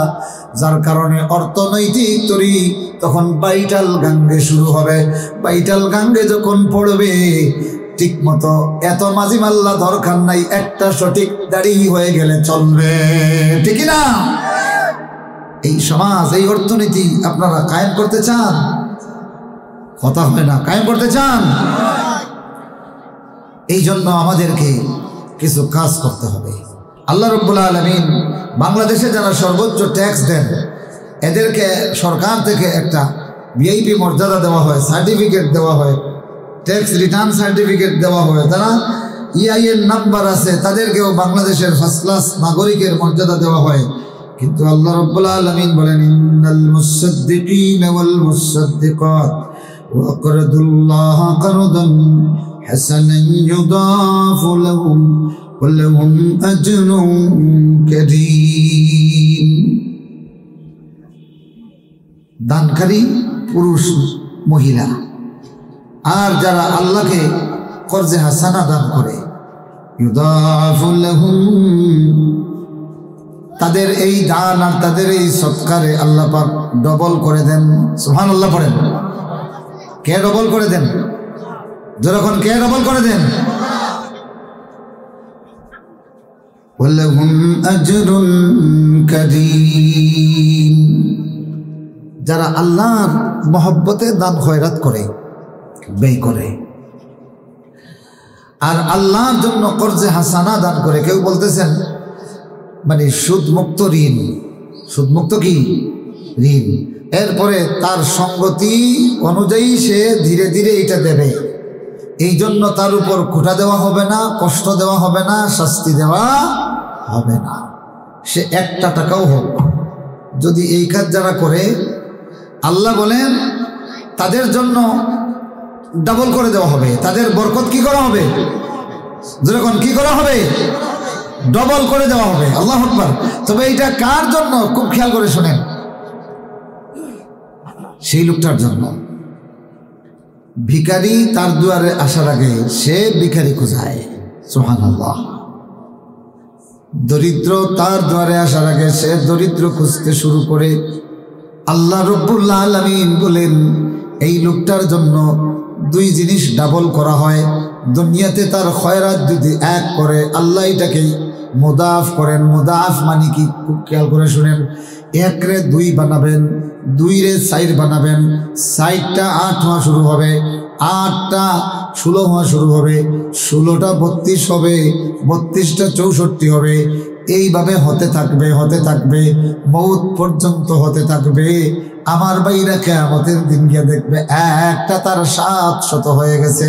যার কারণে অর্থনৈতিক তরি তখন বাইটাল গাঙ্গে শুরু হবে। বাইটাল গাঙ্গে যখন পড়বে, ঠিক মতো এত মাঝি মাল্লা দরকার নাই, একটা সঠিক দাড়ি হয়ে গেলে চলবে, ঠিক না? এই সমাজ, এই অর্থনীতি আপনারা কায়েম করতে চান? কথা হয় না, কায়েম করতে চান? এই জন্য আমাদেরকে কিছু কাজ করতে হবে। আল্লাহ রাব্বুল আলামিন বাংলাদেশে যারা সর্বোচ্চ ট্যাক্স দেন, এদেরকে সরকার থেকে একটা ভিআইপি মর্যাদা দেওয়া হয়, সার্টিফিকেট দেওয়া হয়, ট্যাক্স রিটার্ন সার্টিফিকেট দেওয়া হয়। তারা EIN নাম্বার আছে, তাদেরকেও বাংলাদেশের ফার্স্ট ক্লাস নাগরিকের মর্যাদা দেওয়া হয়। কিন্তু আল্লাহ রাব্বুল আলামিন বলেন, ইন্নাল মুসাদ্দিকিনা ওয়াল মুসাদ্দিকাত ওয়া আকরাদুল্লাহ কারদান হাসানান ইউদাফু লাহুম ওয়া লাহুম আজরুন কারীম। দানকারী পুরুষ মহিলা আর যারা আল্লাহকে কর্জে হাসানা দান করে, ইউদাফু লাহুম, তাদের এই দান আর তাদের এই সৎকারে আল্লাহ পাক ডবল করে দেন। সুবহানাল্লাহ পড়েন। কে ডবল করে দেন? যখন কে ডবল করে দেন? ওয়ালাহুম আজরুন কারীম। যারা আল্লাহর মহব্বতে দান খয়রাত করে, ব্যয় করে, আর আল্লাহর জন্য কর্জে হাসানা দান করে। কেউ বলতেছেন মানে সুদমুক্ত ঋণ, সুদমুক্ত কি ঋণ, এরপরে তার সঙ্গতি অনুযায়ী সে ধীরে ধীরে এটা দেবে। এই জন্য তার উপর খোঁটা দেওয়া হবে না, কষ্ট দেওয়া হবে না, শাস্তি দেওয়া হবে না। সে একটা টাকাও হোক, যদি এই কাজ যারা করে, আল্লাহ বলেন তাদের জন্য ডাবল করে দেওয়া হবে। তাদের বরকত কি করা হবে? যখন কি করা হবে? ডবল করে দেওয়া হবে। আল্লাহু আকবার। তবে এটা কার জন্য? খুব খেয়াল করে শুনেন। সেই লোকটার জন্য, ভিখারি তার দুয়ারে আসার আগে সে ভিখারি খোঁজায়। সুবহানাল্লাহ। দরিদ্র তার দুয়ারে আসার আগে সে দরিদ্র খুঁজতে শুরু করে। আল্লাহ রাব্বুল আলামিন বলেন, এই লোকটার জন্য দুই জিনিস ডাবল করা হয়। দুনিয়াতে তার খয়রাত যদি এক করে, আল্লাহ এটাকে মুদাফ করেন। মুদাফ মানে কি? খুব খেয়াল করে শুনেন। 1 রে 2 বানাবেন, 2 রে 4 বানাবেন, 4টা 8 হওয়া শুরু হবে, 8টা 16 হওয়া শুরু হবে, 16টা 32 হবে, 32টা 64 হবে। এইভাবে হতে থাকবে, হতে থাকবে, মৌত পর্যন্ত হতে থাকবে। আমার ভাইরা কিয়ামতের দিন গিয়ে দেখবে একটা তার 700 হয়ে গেছে।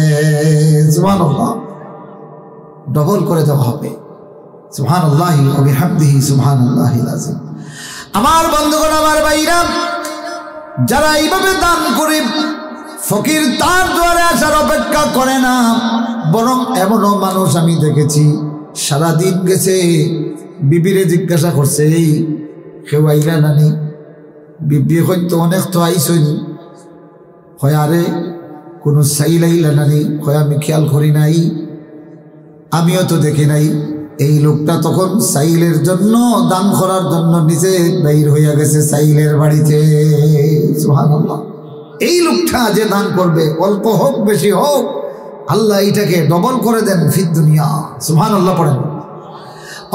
সুবহানাল্লাহ। ডবল করে দেওয়া হবে। সুবহানাল্লাহি ওয়া বিহামদিহি সুবহানাল্লাহিল আযীম। আমার বন্ধুগণ, আমার ভাইরা, যারা এইভাবে দান করে, ফকির তার দুয়ারে আসার অপেক্ষা করে না, বরং এমনও মানুষ আমি দেখেছি সারাদিন গেছে, বিবিরে জিজ্ঞাসা করছে, এই কেউ আইলা নানি? বিবি হয়তো অনেক তো আইসইন। হয় আরে কোনো সাইল আইলা নানি? হয় আমি খেয়াল করি নাই, আমিও তো দেখি নাই। এই লোকটা তখন সাইলের জন্য, দান করার জন্য নিজে বাইর হইয়া গেছে সাইলের বাড়িতে। সুবহানাল্লাহ। এই লোকটা যে দান করবে, অল্প হোক বেশি হোক, আল্লাহ এটাকে ডবল করে দেন ফিদ দুনিয়া। সুবহানাল্লাহ পড়েন।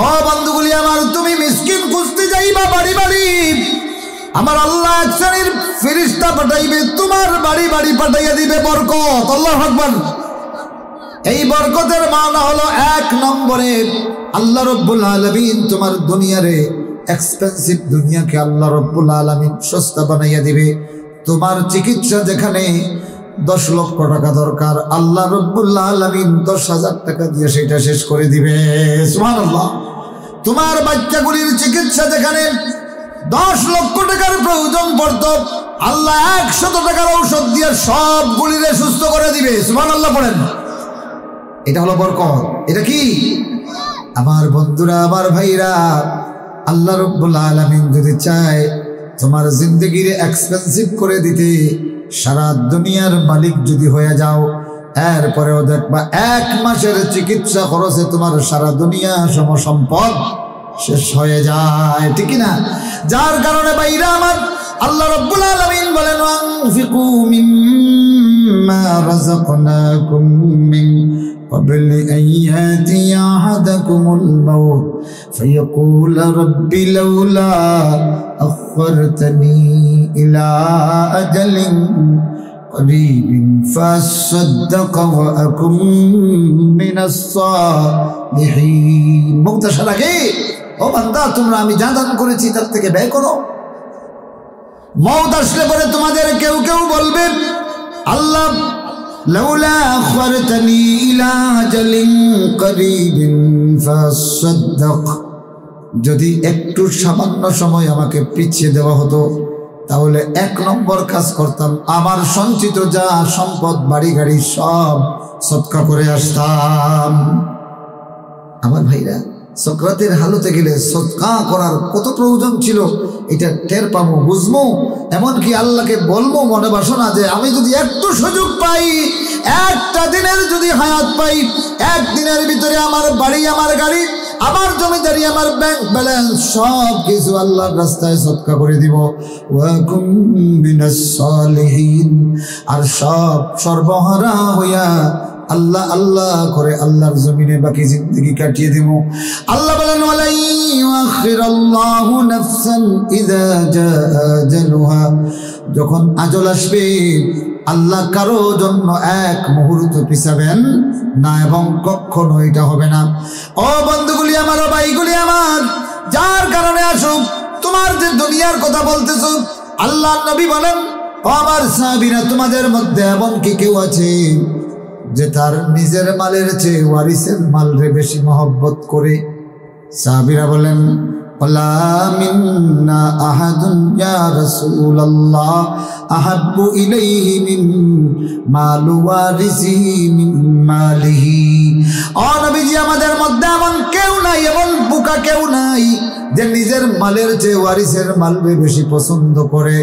ও বন্ধুগুলি আমার, তুমি মিসকিন খুঁজতে যাইবা বাড়ি বাড়ি, আমার আল্লাহ এক শ্রেণীর ফেরেশতা পাঠাইবে, তোমার বাড়ি বাড়ি পাঠাইয়া দিবে বরকত। আল্লাহু আকবার। এই বরকতের মানা হলো, 1 নম্বরে আল্লাহ রাব্বুল আলামিন তোমার দুনিয়ারে এক্সপেন্সিভ দুনিয়াকে আল্লাহ রব্বুল আলামিন সস্তা বানাইয়া দিবে। তোমার চিকিৎসা যেখানে 10 লক্ষ টাকা দরকার, আল্লাহ রব্বুল আলামিন 10,000 টাকা দিয়ে সেটা শেষ করে দিবে। সুবহানাল্লাহ। তোমার বাচ্চাগুলির চিকিৎসা যেখানে 10 লক্ষ টাকার প্রয়োজন পড়ত, আল্লাহ 100 টাকার ঔষধ দিয়ে সবগুলিরে সুস্থ করে দিবে। সুবহানাল্লাহ পড়েন। এটা হলো বরকত। এটা কি আমার বন্ধুরা, আমার ভাইরা, আল্লাহ রাব্বুল আলামিন যদি চায় তোমার জিন্দেগিরে এক্সপেন্সিভ করে দিতে, সারা দুনিয়ার মালিক যদি হয়ে যাও, এরপরেও দেখবা 1 মাসের চিকিৎসা খরচে তোমার সারা দুনিয়া সমসম্পদ শেষ হয়ে যায়, ঠিক না? যার কারণে ভাইরা আমার, আল্লাহ রাব্বুল আলামিন বলেন আনফিকু মিম্মা রাযাকনাকুম মিন قبل أن يأتي أحدكم الموت فيقول رب لولا أخرتني إلى أجل قريب فأصدق وأكن من الصالحين। মুক্তাশার আগে ও বান্দা, তোমরা আমি যা দান করেছি তার থেকে ব্যয় করো। মওত আসলে পরে তোমাদের কেউ কেউ বলবে, আল্লাহ লাউলা আখরতনি ইলা আজালিন করিবিন ফাসাদ্দাক, যদি একটু সামান্য সময় আমাকে পিছিয়ে দেওয়া হতো তাহলে 1 নম্বর কাজ করতাম, আমার সঞ্চিত যা সম্পদ বাড়ি গাড়ি সব সদকা করে আসতাম। আমার ভাইরা, সকরাতের হালতে গেলে সদকা করার কত প্রয়োজন ছিল এটা টের পাবো, বুঝবো। এমনকি আল্লাহকে বলবো মনে বাসনা যে আমি যদি একটু সুযোগ পাই, একটা দিনের যদি হায়াত পাই, 1 দিনের ভিতরে আমার বাড়ি, আমার গাড়ি, আমার জমিদারি, আমার ব্যাংক ব্যালেন্স সব কিছু আল্লাহর রাস্তায় সদকা করে দিব। ওয়াকুম মিনাস সালিহিন, আর সব সর্বহারা হইয়া আল্লাহ আল্লাহ করে আল্লাহর জমিনে বাকি জিন্দেগি কাটিয়ে দেব। আল্লাহ বলেন ওয়ালাই ইউআখিরাল্লাহু নাফসান ইযা জাআ আজালুহা, যখন আজল আসবে আল্লাহ কারো জন্য 1 মুহূর্ত পিছাবেন না, এবং কখনো এটা হবে না। ও বন্ধুগুলি আমার, ও ভাইগুলি আমার, যার কারণে আসুক তোমার যে দুনিয়ার কথা বলতেছ, আল্লাহ নবী বলেন ও আমার সাহাবীরা, তোমাদের মধ্যে এমন কি কেউ আছে যে তার নিজের মালের চেয়ে ওয়ারিসের মালরে বেশি মহব্বত করে? সাহাবীরা বলেন ওয়ালা মিন্না আহাদুন ইয়া রাসূলুল্লাহ আহাব্বু ইলাইহি মিন মালু ওয়ারিসিহি মিন মালিহি। ও নবীজি, আমাদের মধ্যে এমন কেউ নাই, এমন বোকা কেউ নাই যে নিজের মালের চেয়ে ওয়ারিসের মালকে বেশি পছন্দ করে।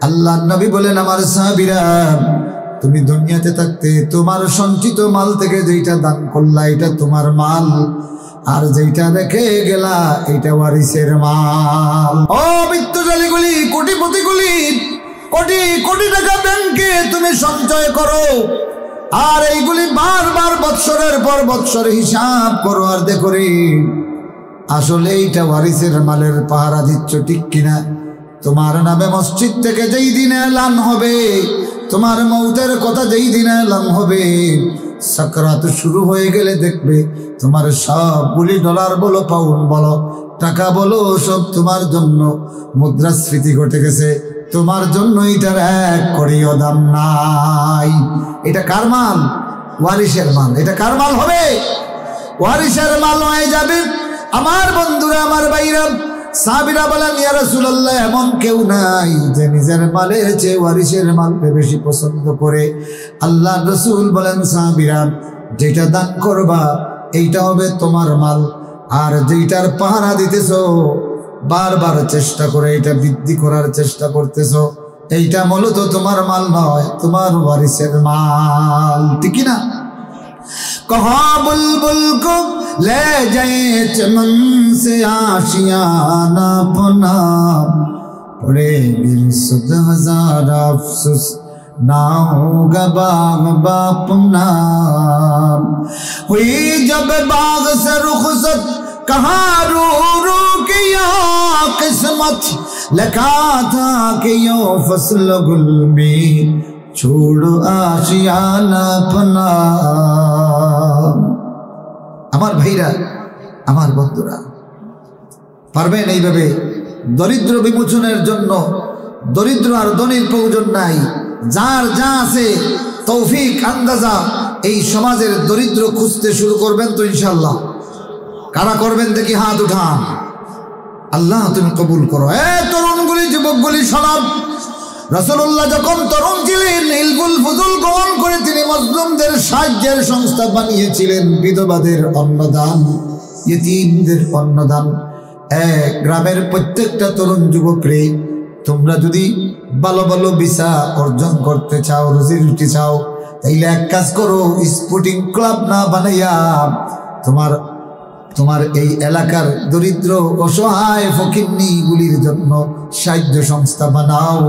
আল্লাহ নবী বলেন আমার সাহাবীরা, তুমি দুনিয়াতে থাকতে তোমার সঞ্চিত মাল থেকে যেটা দান করলা এটা তোমার মাল, আর যেটা রেখে গেলা এটা ওয়ারিসের মাল। ও বিত্তশালীগুলি, কোটিপতিগুলি, কোটি কোটি টাকা ব্যাংকে তুমি সঞ্চয় করো, আর এইগুলি বারবার বৎসরের পর বৎসর হিসাব করো, আর দেখো রে আসলে এইটা ওয়ারিসের মালের পাহারা দিচ্ছ ঠিক কিনা? তোমার নামে মসজিদ থেকে যেই দিন এলান হবে, তোমার মৌতের কথা যেই দিন এলান হবে, সাকরাত শুরু হয়ে গেলে দেখবে তোমার সবগুলি ডলার বলো, পাউন্ড বলো, টাকা বলো, সব তোমার জন্য মুদ্রাস্ফীতি ঘটে গেছে। তোমার জন্য এটার 1 কড়িও দাম নাই। এটা কার মাল? ওয়ারিসের মাল। এটা কার মাল হবে? ওয়ারিসের মাল হয়ে যাবে। আমার বন্ধুরা, আমার ভাইরা, সাহাবীরা বলেন ইয়া রাসূলুল্লাহ, এমন কেউ নাই যে নিজের মালের চেয়ে ওয়ারিসের মালকে বেশি পছন্দ করে। আল্লাহ রাসূল বলেন সাহাবীরা, যেটা দান করবা এইটা হবে তোমার মাল, আর যেটার পাহারা দিতেছো, বারবার চেষ্টা করে এটা বৃদ্ধি করার চেষ্টা করতেছো, এইটা মূলত তোমার মাল নয়, তোমার ওয়ারিসের মাল, ঠিক না? कहा बुलबुल को ले जाए चमन से आशियाना अपना, पड़े गिर 100,000 अफसोस ना होगा बाग बापना। हुई जब बाग से रुखसत कहा रू रू किया किस्मत, लिखा था कि यो फसल गुल में छोड़ो आशियाना अपना। আমার ভাইরা, আমার বন্ধুরা, পারবেন এইভাবে? দরিদ্র বিমোচনের জন্য দরিদ্র আর ধনীর প্রয়োজন নাই, যার যা আছে তৌফিক আন্দাজা এই সমাজের দরিদ্র খুঁজতে শুরু করবেন তো ইনশাআল্লাহ। কারা করবেন দেখি হাত উঠান। আল্লাহ তুমি কবুল করো। তরুণগুলি, যুবকগুলি শোনাব, রাসূলুল্লাহ যখন তরুণ ছিলেন ইলফুল ফুজুল গ্রহণ করে তিনি মজলুমদের সাহায্যের সংস্থা বানিয়েছিলেন, বিধবাদের অন্নদান, ইতিমদের অন্নদান। গ্রামের প্রত্যেকটা তরুণ যুবকরে তোমরা যদি ভালো ভালো ভিসা অর্জন করতে চাও, রুজি রুটি চাও, তাইলে এক কাজ করো, স্পোর্টিং ক্লাব না বানাইয়া তোমার এই এলাকার দরিদ্র অসহায় ফকিন্নিগুলির জন্য সাহায্য সংস্থা বানাও।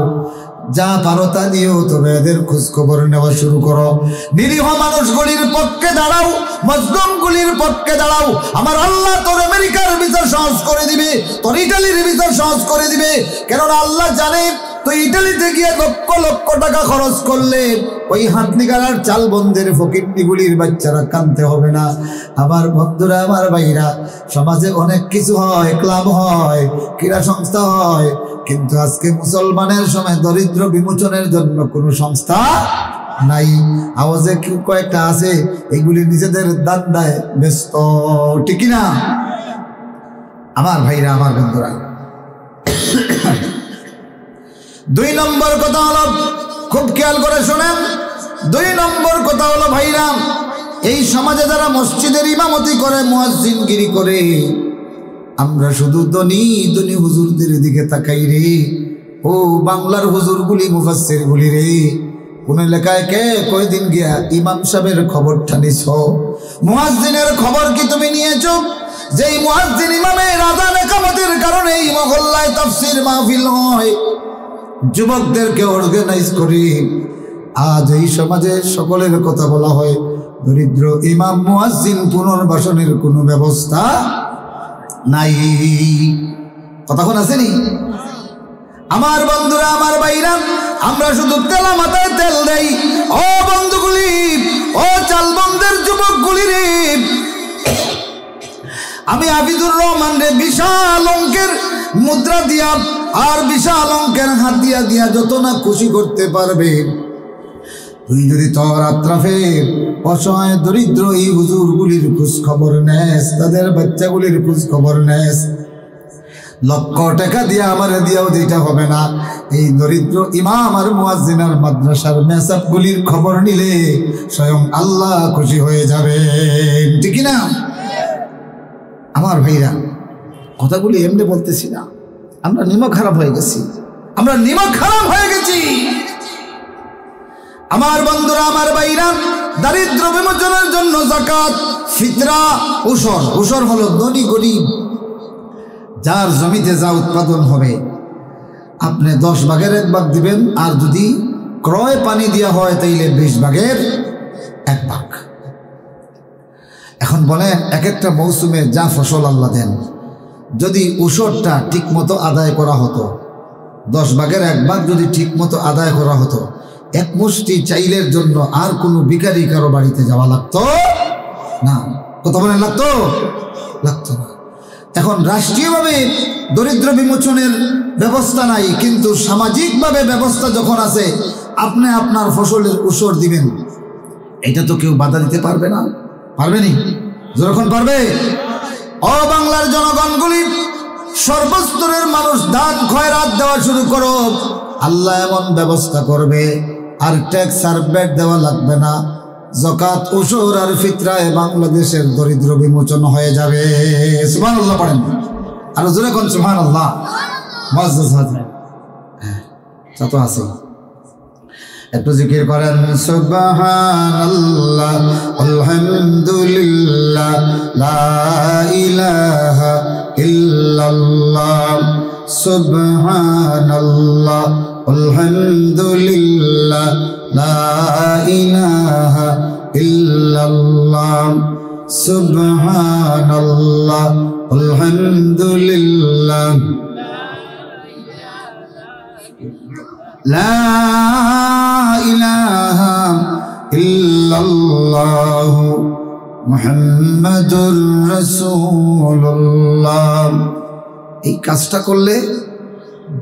যা পারো তা দিও, তবে এদের খোঁজ খবর নেওয়া শুরু করো। নিরীহ মানুষগুলির পক্ষে দাঁড়াও, মজলুমগুলির পক্ষে দাঁড়াও। আমার আল্লাহ তোর আমেরিকার ভিসা সহজ করে দিবে, তোর ইটালির ভিসা সহজ করে দিবে। কেননা আল্লাহ জানে তুই ইটালিতে গিয়ে লক্ষ লক্ষ টাকা খরচ করলে ওই হাতনিগারার চাল বন্ধের ফকিন্নিগুলির বাচ্চারা কাঁদতে হবে না। আমার বন্ধুরা, আমার ভাইরা, সমাজে অনেক কিছু হয়, ক্লাব হয়, ক্রীড়া সংস্থা হয়, কিন্তু আজকে মুসলমানের সময় দরিদ্র বিমোচনের জন্য কোনো সংস্থা নাই। আওয়াজে কয়েকটা আছে, এগুলি নিজেদের দান্দায় ব্যস্ত, ঠিক না আমার ভাইরা, আমার বন্ধুরা? 2 নম্বর কথা হলো, খুব খেয়াল করে শোনেন, 2 নম্বর কথা হলো ভাইরা, এই সমাজে যারা মসজিদের ইমামতি করে, মুয়াজ্জিনগিরি করে, আমরা শুধু ধনী ধনী হুজুরদের দিকে তাকাই রে। ও বাংলার হুজুরগুলি, মুফাসসিরগুলি রে, কোন এলাকায় কে কয়দিন গিয়া ইমাম সাহেবের খবরটা নিছ? মুয়াজ্জিনের খবর কি তুমি নিয়েছো? যেই মুয়াজ্জিন ইমামের আযান ইকামতের কারণে এই মহল্লায় তাফসীর মাহফিল হয়, যুবকদেরকে অর্গানাইজ করি। আজ এই সমাজে সকলের কথা বলা হয়, দরিদ্র ইমাম মুয়াজ্জিন পুনর্বাসনের কোনো ব্যবস্থা নাই। কতক্ষণ আসেনি আমার বন্ধুরা, আমার ভাইরা? আমরা শুধু তেলা মাথায় তেল দেই। ও বন্ধুগুলি, ও চালবন্দের যুবকগুলি রে, আমি হাফিজুর রহমান রে বিশাল অঙ্কের মুদ্রা দিয়া আর বিশাল অঙ্কের হাত দিয়া যত না খুশি করতে পারবে, তুই যদি তোর আত্রাফের অসহায় দরিদ্র এই হুজুরগুলির খোঁজ খবর নেস, তাদের বাচ্চাগুলির খোঁজ খবর নেস, লক্ষ টাকা দিয়া আমার দিয়াও দিতে হবে না। এই দরিদ্র ইমাম আর মুয়াজ্জিন আর মাদ্রাসার মেসাবগুলির খবর নিলে স্বয়ং আল্লাহ খুশি হয়ে যাবে, ঠিক না আমার ভাইরা? কথাগুলি এমনি বলতেছি না, আমরা নিমক খারাপ হয়ে গেছি, আমরা নিমক খারাপ হয়ে গেছি। আমার বন্ধুরা, আমার ভাইরা, দারিদ্র বিমোচনের জন্য যাকাত, ফিতরা, উসর হলো ধনী গরিব যার জমিতে যা উৎপাদন হবে আপনি 10 ভাগের 1 ভাগ দিবেন, আর যদি ক্রয় পানি দেওয়া হয় তাইলে 20 ভাগের 1 ভাগ। এখন বলেন, এক একটা মৌসুমে যা ফসল আল্লাহ দেন, যদি উসরটা ঠিক মতো আদায় করা হতো, 10 ভাগের 1 ভাগ যদি ঠিক মতো আদায় করা হতো, এক মুষ্টি চাইলের জন্য আর কোনো ভিখারি কারো বাড়িতে যাওয়া লাগতো না। কত বলেন লাগতো? লাগতো না। এখন রাষ্ট্রীয়ভাবে দরিদ্র বিমোচনের ব্যবস্থা নাই, কিন্তু সামাজিকভাবে ব্যবস্থা যখন আছে, আপনি আপনার ফসলের উসর দিবেন, এটা তো কেউ বাধা দিতে পারবে না। পারবেনি? যখন পারবে। ও বাংলার জনগণগুলি, সর্বস্তরের মানুষ দান খয়রাত দেওয়া শুরু করো, আল্লাহ এমন ব্যবস্থা করবে আর ট্যাক্স আর ব্যাট দেওয়া লাগবে না। যাকাত, উসর আর ফিতরায় বাংলাদেশের দরিদ্র বিমোচন হয়ে যাবে। সুবহানাল্লাহ পড়েন, আর জোরে কোন সুবহানাল্লাহ। মুআজ্জাজ হাজরাত, তা তো আছে, একটু জিকির করেন। সুবহানাল্লাহ, আলহামদুলিল্লাহ, লা ইলাহা ইল্লাল্লাহ। সুবহানাল্লাহ, আলহামদুলিল্লাহ, লা ইলাহা ইল্লাল্লাহ। সুবহানাল্লাহ, আলহামদুলিল্লাহ, লা ইলাহা ইল্লাল্লাহ, মুহাম্মাদুর রাসূলুল্লাহ। এই কাজটা করলে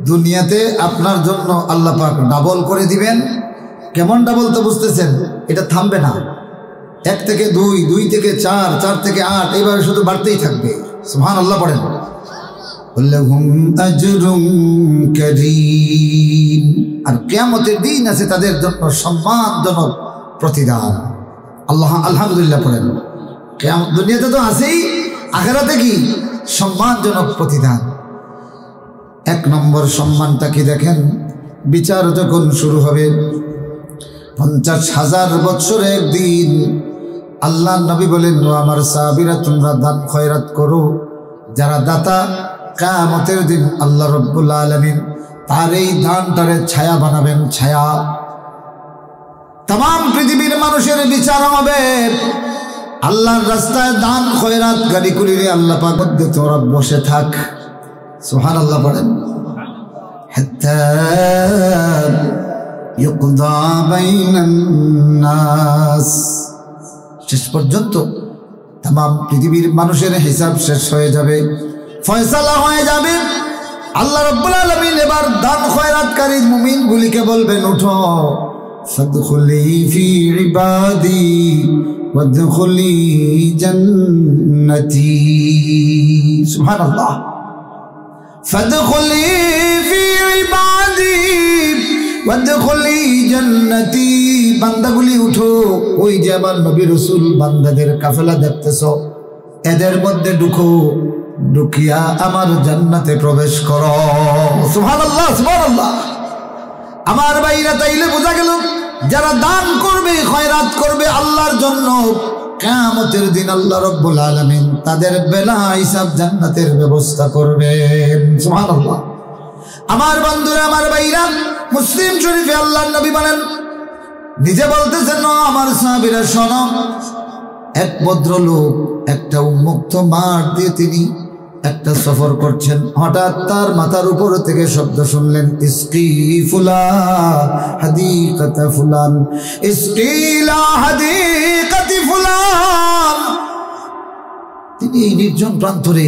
দুনিয়াতে আপনার জন্য আল্লাহ পাক ডাবল করে দিবেন। কেমন ডাবল তো বুঝতেছেন, এটা থামবে না। 1 থেকে 2, 2 থেকে 4, 4 থেকে 8, এইভাবে শুধু বাড়তেই থাকবে। সুবহানাল্লাহ পড়েন। লাহুম আজরুন কারীম। আর কিয়ামতের দিন আছে তাদের জন্য সম্মানজনক প্রতিদান। আল্লাহ আলহামদুলিল্লাহ পড়েন। কিয়ামত দুনিয়াতে তো আছেই, আখিরাতে কি সম্মানজনক প্রতিদান। 1 নম্বর সম্মানটা কি দেখেন, বিচার যখন শুরু হবে 50,000 বছরে একদিন আল্লাহ নবী বলেন, ও আমার সাহাবীরা তোমরা দান খয়রাত করো। যারা দাতা কিয়ামতের দিন আল্লাহ রাব্বুল আলামিন তার এই দানটারে ছায়া বানাবেন, ছায়া। तमाम পৃথিবীর মানুষের বিচার হবে। আল্লাহর রাস্তায় দান খয়রাত গাড়ি কুলিরে আল্লাহ পাক মধ্যে তোরা বসে থাক। সুবহানাল্লাহ পড়েন। হাত্তা ইউকদা বাইনান নাস, শেষ পর্যন্ত तमाम পৃথিবীর মানুষের হিসাব শেষ হয়ে যাবে, ফয়সালা হয়ে যাবে। আল্লাহ রাব্বুল আলামিন এবার দান খয়রাতকারী মুমিনগুলিকে বলবেন, উঠো, ফাদখুলি ফি ইবাদি ওয়াদখুলি জান্নাতি। সুবহানাল্লাহ। ফাদখুলি ফি ইবাদি ওয়াদখুলি জান্নাতি। বান্দাগুলি উঠো, ওই যে আমার নবী রাসূল বান্দাদের কাফেলা দেখতেছো, এদের মধ্যে ঢুকো, ঢুকিয়া আমার জান্নাতে প্রবেশ করো। সুবহানাল্লাহ, সুবহানাল্লাহ। আমার ভাইরা, তাইলে বোঝা গেল যারা দান করবে, খয়রাত করবে আল্লাহর জন্য, কিয়ামতের দিন আল্লাহ রাব্বুল আলামিন তাদের বেলা হিসাব জান্নাতের ব্যবস্থা করবেন। সুবহানাল্লাহ। আমার বন্ধুরা, আমার ভাইরা, মুসলিম শরীফে আল্লাহর নবী বলেন, নিজে বলতেছেন, আমার সাহাবীরা শোনো, এক ভদ্রলোক একটা উন্মুক্ত মাঠ দিয়ে তিনি একটা সফর করছেন। হঠাৎ তার মাথার উপর থেকে শব্দ শুনলেন, ইসকি ফুলান হাদিকাতা ফুলান, ইসকিলা হাদিকাতি ফুলান। তিনি এই নির্জন প্রান্তরে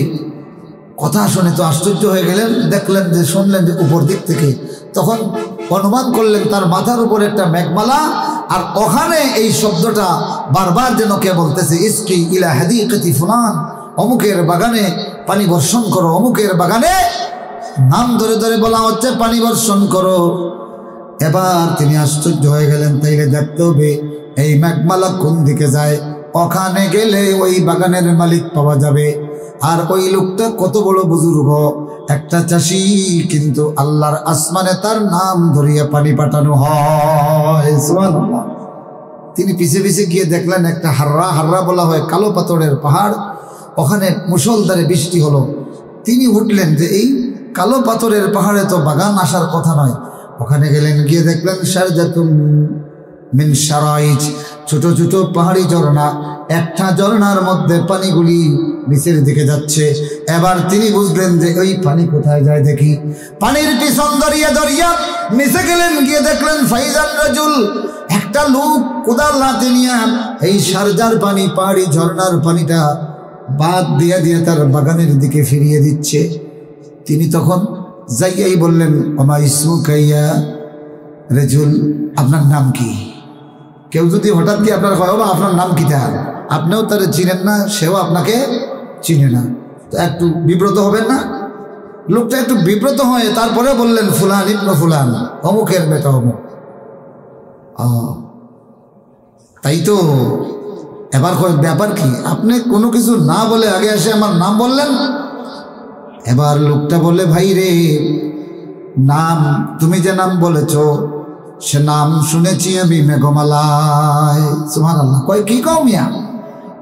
কথা শুনে তো আশ্চর্য হয়ে গেলেন, দেখলেন যে, শুনলেন যে উপর দিক থেকে, তখন অনুমান করলেন তার মাথার উপর একটা মেঘমালা, আর ওখানে এই শব্দটা বারবার যেন কে বলতেছে, ইসকি ইলা হাদিকাতি ফুলান, অমুকের বাগানে পানি বর্ষণ করো, অমুকের বাগানে নাম ধরে ধরে বলা হচ্ছে পানি বর্ষণ করো। এবার তিনি আশ্চর্য হয়ে গেলেন, তাইলে দেখতে হবে এই মেঘমালা কোন দিকে যায়, ওখানে গেলে ওই বাগানের মালিক পাওয়া যাবে। আর ওই লোকটা কত বড় বুজুর্গ, একটা চাষি, কিন্তু আল্লাহর আসমানে তার নাম ধরিয়া পানি পাঠানো হয়। সুবহানাল্লাহ। তিনি পিছে পিছে গিয়ে দেখলেন একটা হাররা, হাররা বলা হয় কালো পাথরের পাহাড়, ওখানে মুষলধারে বৃষ্টি হলো। তিনি উঠলেন যে এই কালো পাথরের পাহাড়ে তো বাগান আসার কথা নয়। ওখানে গেলেন, গিয়ে দেখলেন শারজাতুম মিন শারাইজ, ছোট ছোট পাহাড়ি ঝর্ণা, একটা ঝর্ণার মধ্যে পানিগুলি নিচের দিকে যাচ্ছে। এবার তিনি বুঝলেন যে ওই পানি কোথায় যায় দেখি। পানির পিছন দরিয়া দরিয়া নিচে গেলেন, গিয়ে দেখলেন ফাইজান রাজুল, একটা লোক কোদাল হাতে নিয়ে এই শারজার পানি, পাহাড়ি ঝর্ণার পানিটা বাদ দিয়ে দিয়ে তার বাগানের দিকে ফিরিয়ে দিচ্ছে। তিনি তখন যাইয়াই বললেন, ওমা ইসমুকা ইয়া রাজুল, আপনার নাম কি? কেউ যদি হঠাৎ কি আপনার কয়, বাবা আপনার নাম কি, তা আপনিও তার চিনেন না, সেও আপনাকে চিনে না, তো একটু বিব্রত হবেন না? লোকটা একটু বিব্রত হয়ে তারপরে বললেন, ফুলান ইবনে ফুলান, অমুকের বেটা অমুক। তাই তো। এবার কয়, ব্যাপার কি, আপনি কোনো কিছু না বলে আগে এসে আমার নাম বললেন? এবার লোকটা বলে, ভাই রে, নাম তুমি যে নাম বলেছ সে নাম শুনেছি আমি মেঘমালায়। সুবহানাল্লাহ। কয়, কি কও মিয়া?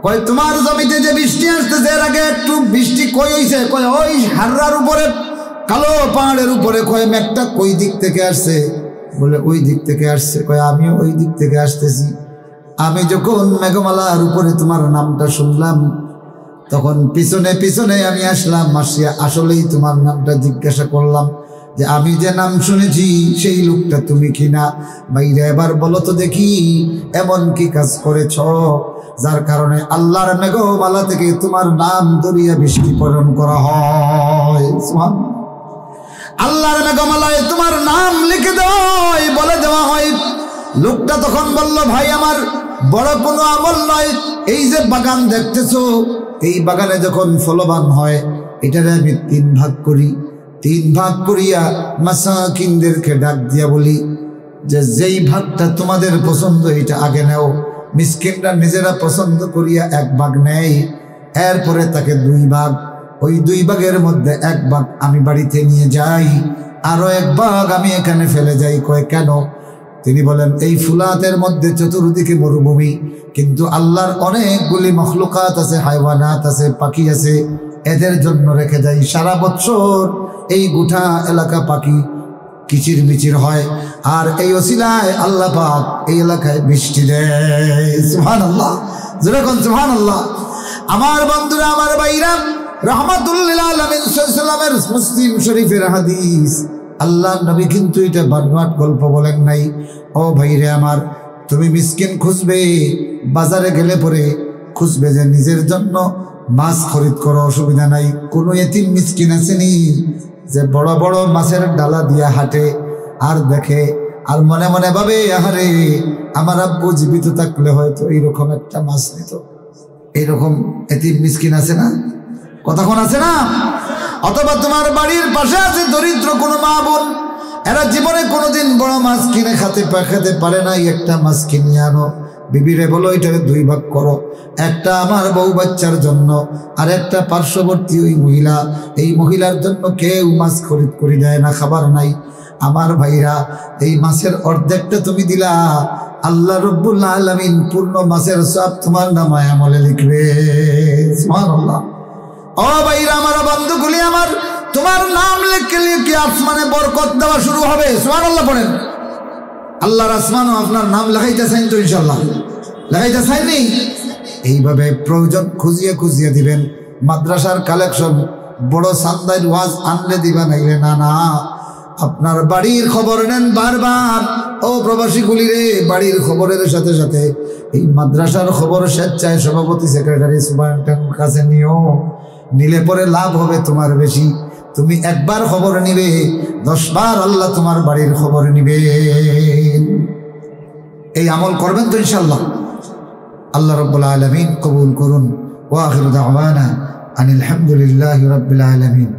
কয়, তোমার জমিতে যে বৃষ্টি আসতেছে, এর আগে একটু বৃষ্টি কই হইছে? কয়, ওই হাররার উপরে, কালো পাহাড়ের উপরে। কয়, মেঘটা কই দিক থেকে আসছে? বলে, ওই দিক থেকে আসছে। কয়, আমিও ওই দিক থেকে আসতেছি। আমি যখন মেঘমালার উপরে তোমার নামটা শুনলাম, তখন পিছনে পিছনে আমি আসলাম, আসিয়া আসলেই তোমার নামটা জিজ্ঞাসা করলাম যে আমি যে নাম শুনেছি সেই লোকটা তুমি কিনা। বাইরে এবার বলো তো দেখি, এমন কি কাজ করেছ যার কারণে আল্লাহর মেঘমালা থেকে তোমার নাম দরিয়া বৃষ্টি প্রেরণ করা হয়। আল্লাহর মেঘমালায় তোমার নাম লিখে দেওয়া হয়, বলে দেওয়া হয়। লোকটা তখন বলল, ভাই আমার বড় কোনো আমল নয়, এই যে বাগান দেখতেছো, এই বাগানে যখন ফলবান হয় এটারে আমি 3 ভাগ করি, 3 ভাগ করিয়া মাসাকিনদেরকে ডাক দিয়া বলি যে যেই ভাগটা তোমাদের পছন্দ এটা আগে নাও। মিসকিনরা নিজেরা পছন্দ করিয়া 1 ভাগ নেয়, এরপরে তাকে 2 ভাগ, ওই 2 ভাগের মধ্যে 1 ভাগ আমি বাড়িতে নিয়ে যাই, আরো 1 ভাগ আমি এখানে ফেলে যাই। কয় কেন? তিনি বলেন এই ফুলাতের মধ্যে চতুর্দিকে মরুভূমি, কিন্তু আল্লাহর অনেকগুলি মখলুকাত আছে, হাইওয়ানাত আছে, পাখি আছে, এদের জন্য রেখে যাই। সারা বছর এই গোটা এলাকা পাখি কিচির মিচির হয়, আর এই ওসিলায় আল্লাহ পাক এই এলাকায় বৃষ্টি দেয়। সুবহানাল্লাহ, যেরকম সুবহানাল্লাহ। আমার বন্ধুরা, আমার ভাইরা, রাহমাতুল্লিল আলামিন সাল্লাল্লাহু আলাইহি ওয়াসাল্লামের মুসলিম শরীফের হাদিস, আল্লাহ নবী কিন্তু এটা বানোয়াট গল্প বলেন নাই। ও ভাইরে আমার, তুমি মিসকিন খুঁজবে, বাজারে গেলে পরে খুঁজবে যে নিজের জন্য মাছ খরিদ করো, অসুবিধা নাই। কোনো এতিম মিসকিন আসেনি যে বড় বড় মাছের ডালা দিয়া হাঁটে আর দেখে আর মনে মনে ভাবে আহারে আমার আব্বু জীবিত থাকলে হয়তো এইরকম একটা মাছ নিত। এইরকম এতিম মিসকিন আছে না? কতক্ষণ আছে না? অথবা তোমার বাড়ির পাশে আছে দরিদ্র কোনো মা বোন, এরা জীবনে কোনোদিন বড় মাছ কিনে খেতে পারে না, একটা মাছ কিনে আনো, বিবিরে বলো এটাকে 2 ভাগ করো, একটা আমার বউ বাচ্চার জন্য আর একটা পার্শ্ববর্তী ওই মহিলা, এই মহিলার জন্য কেউ মাছ খরিদ করে দেয় না, খাবার নাই। আমার ভাইরা, এই মাছের অর্ধেকটা তুমি দিলা, আল্লাহ রাব্বুল আলামিন পূর্ণ মাছের সব তোমার নামায় আমলে লিখবে। সুবহানাল্লাহ। ও ভাইরা আমার, বন্ধুগুলি আমার, তোমার নাম লিখলে কি আসমানে বরকত দেওয়া শুরু হবে। সুবহানাল্লাহ পড়েন। আল্লাহর আসমানও আপনার নাম লেখাইতে চাইন তো? ইনশাআল্লাহ লেখাইতে চাইনি। এইভাবে প্রয়োজন খুঁজিয়ে খুঁজিয়ে দিবেন। মাদ্রাসার কালেকশন বড় সান্দাইর ওয়াজ আনলে দিবা, নাইলে না। না, আপনার বাড়ির খবর নেন বারবার। ও প্রবাসী গুলিরে, বাড়ির খবরের সাথে সাথে এই মাদ্রাসার খবর স্বেচ্ছায় সভাপতি, সেক্রেটারি, সুপারিনটেন্ডেন্টের কাছে নিও। নিলে পরে লাভ হবে তোমার বেশি। তুমি একবার খবর নিবে, 10 বার আল্লাহ তোমার বাড়ির খবর নিবে। এই আমল করবেন তো ইনশাআল্লাহ? আল্লাহ রাব্বুল আলামিন কবুল করুন। ওয়া আখিরু দাওয়ানা আনিল হামদুলিল্লাহি রাব্বিল আলামিন।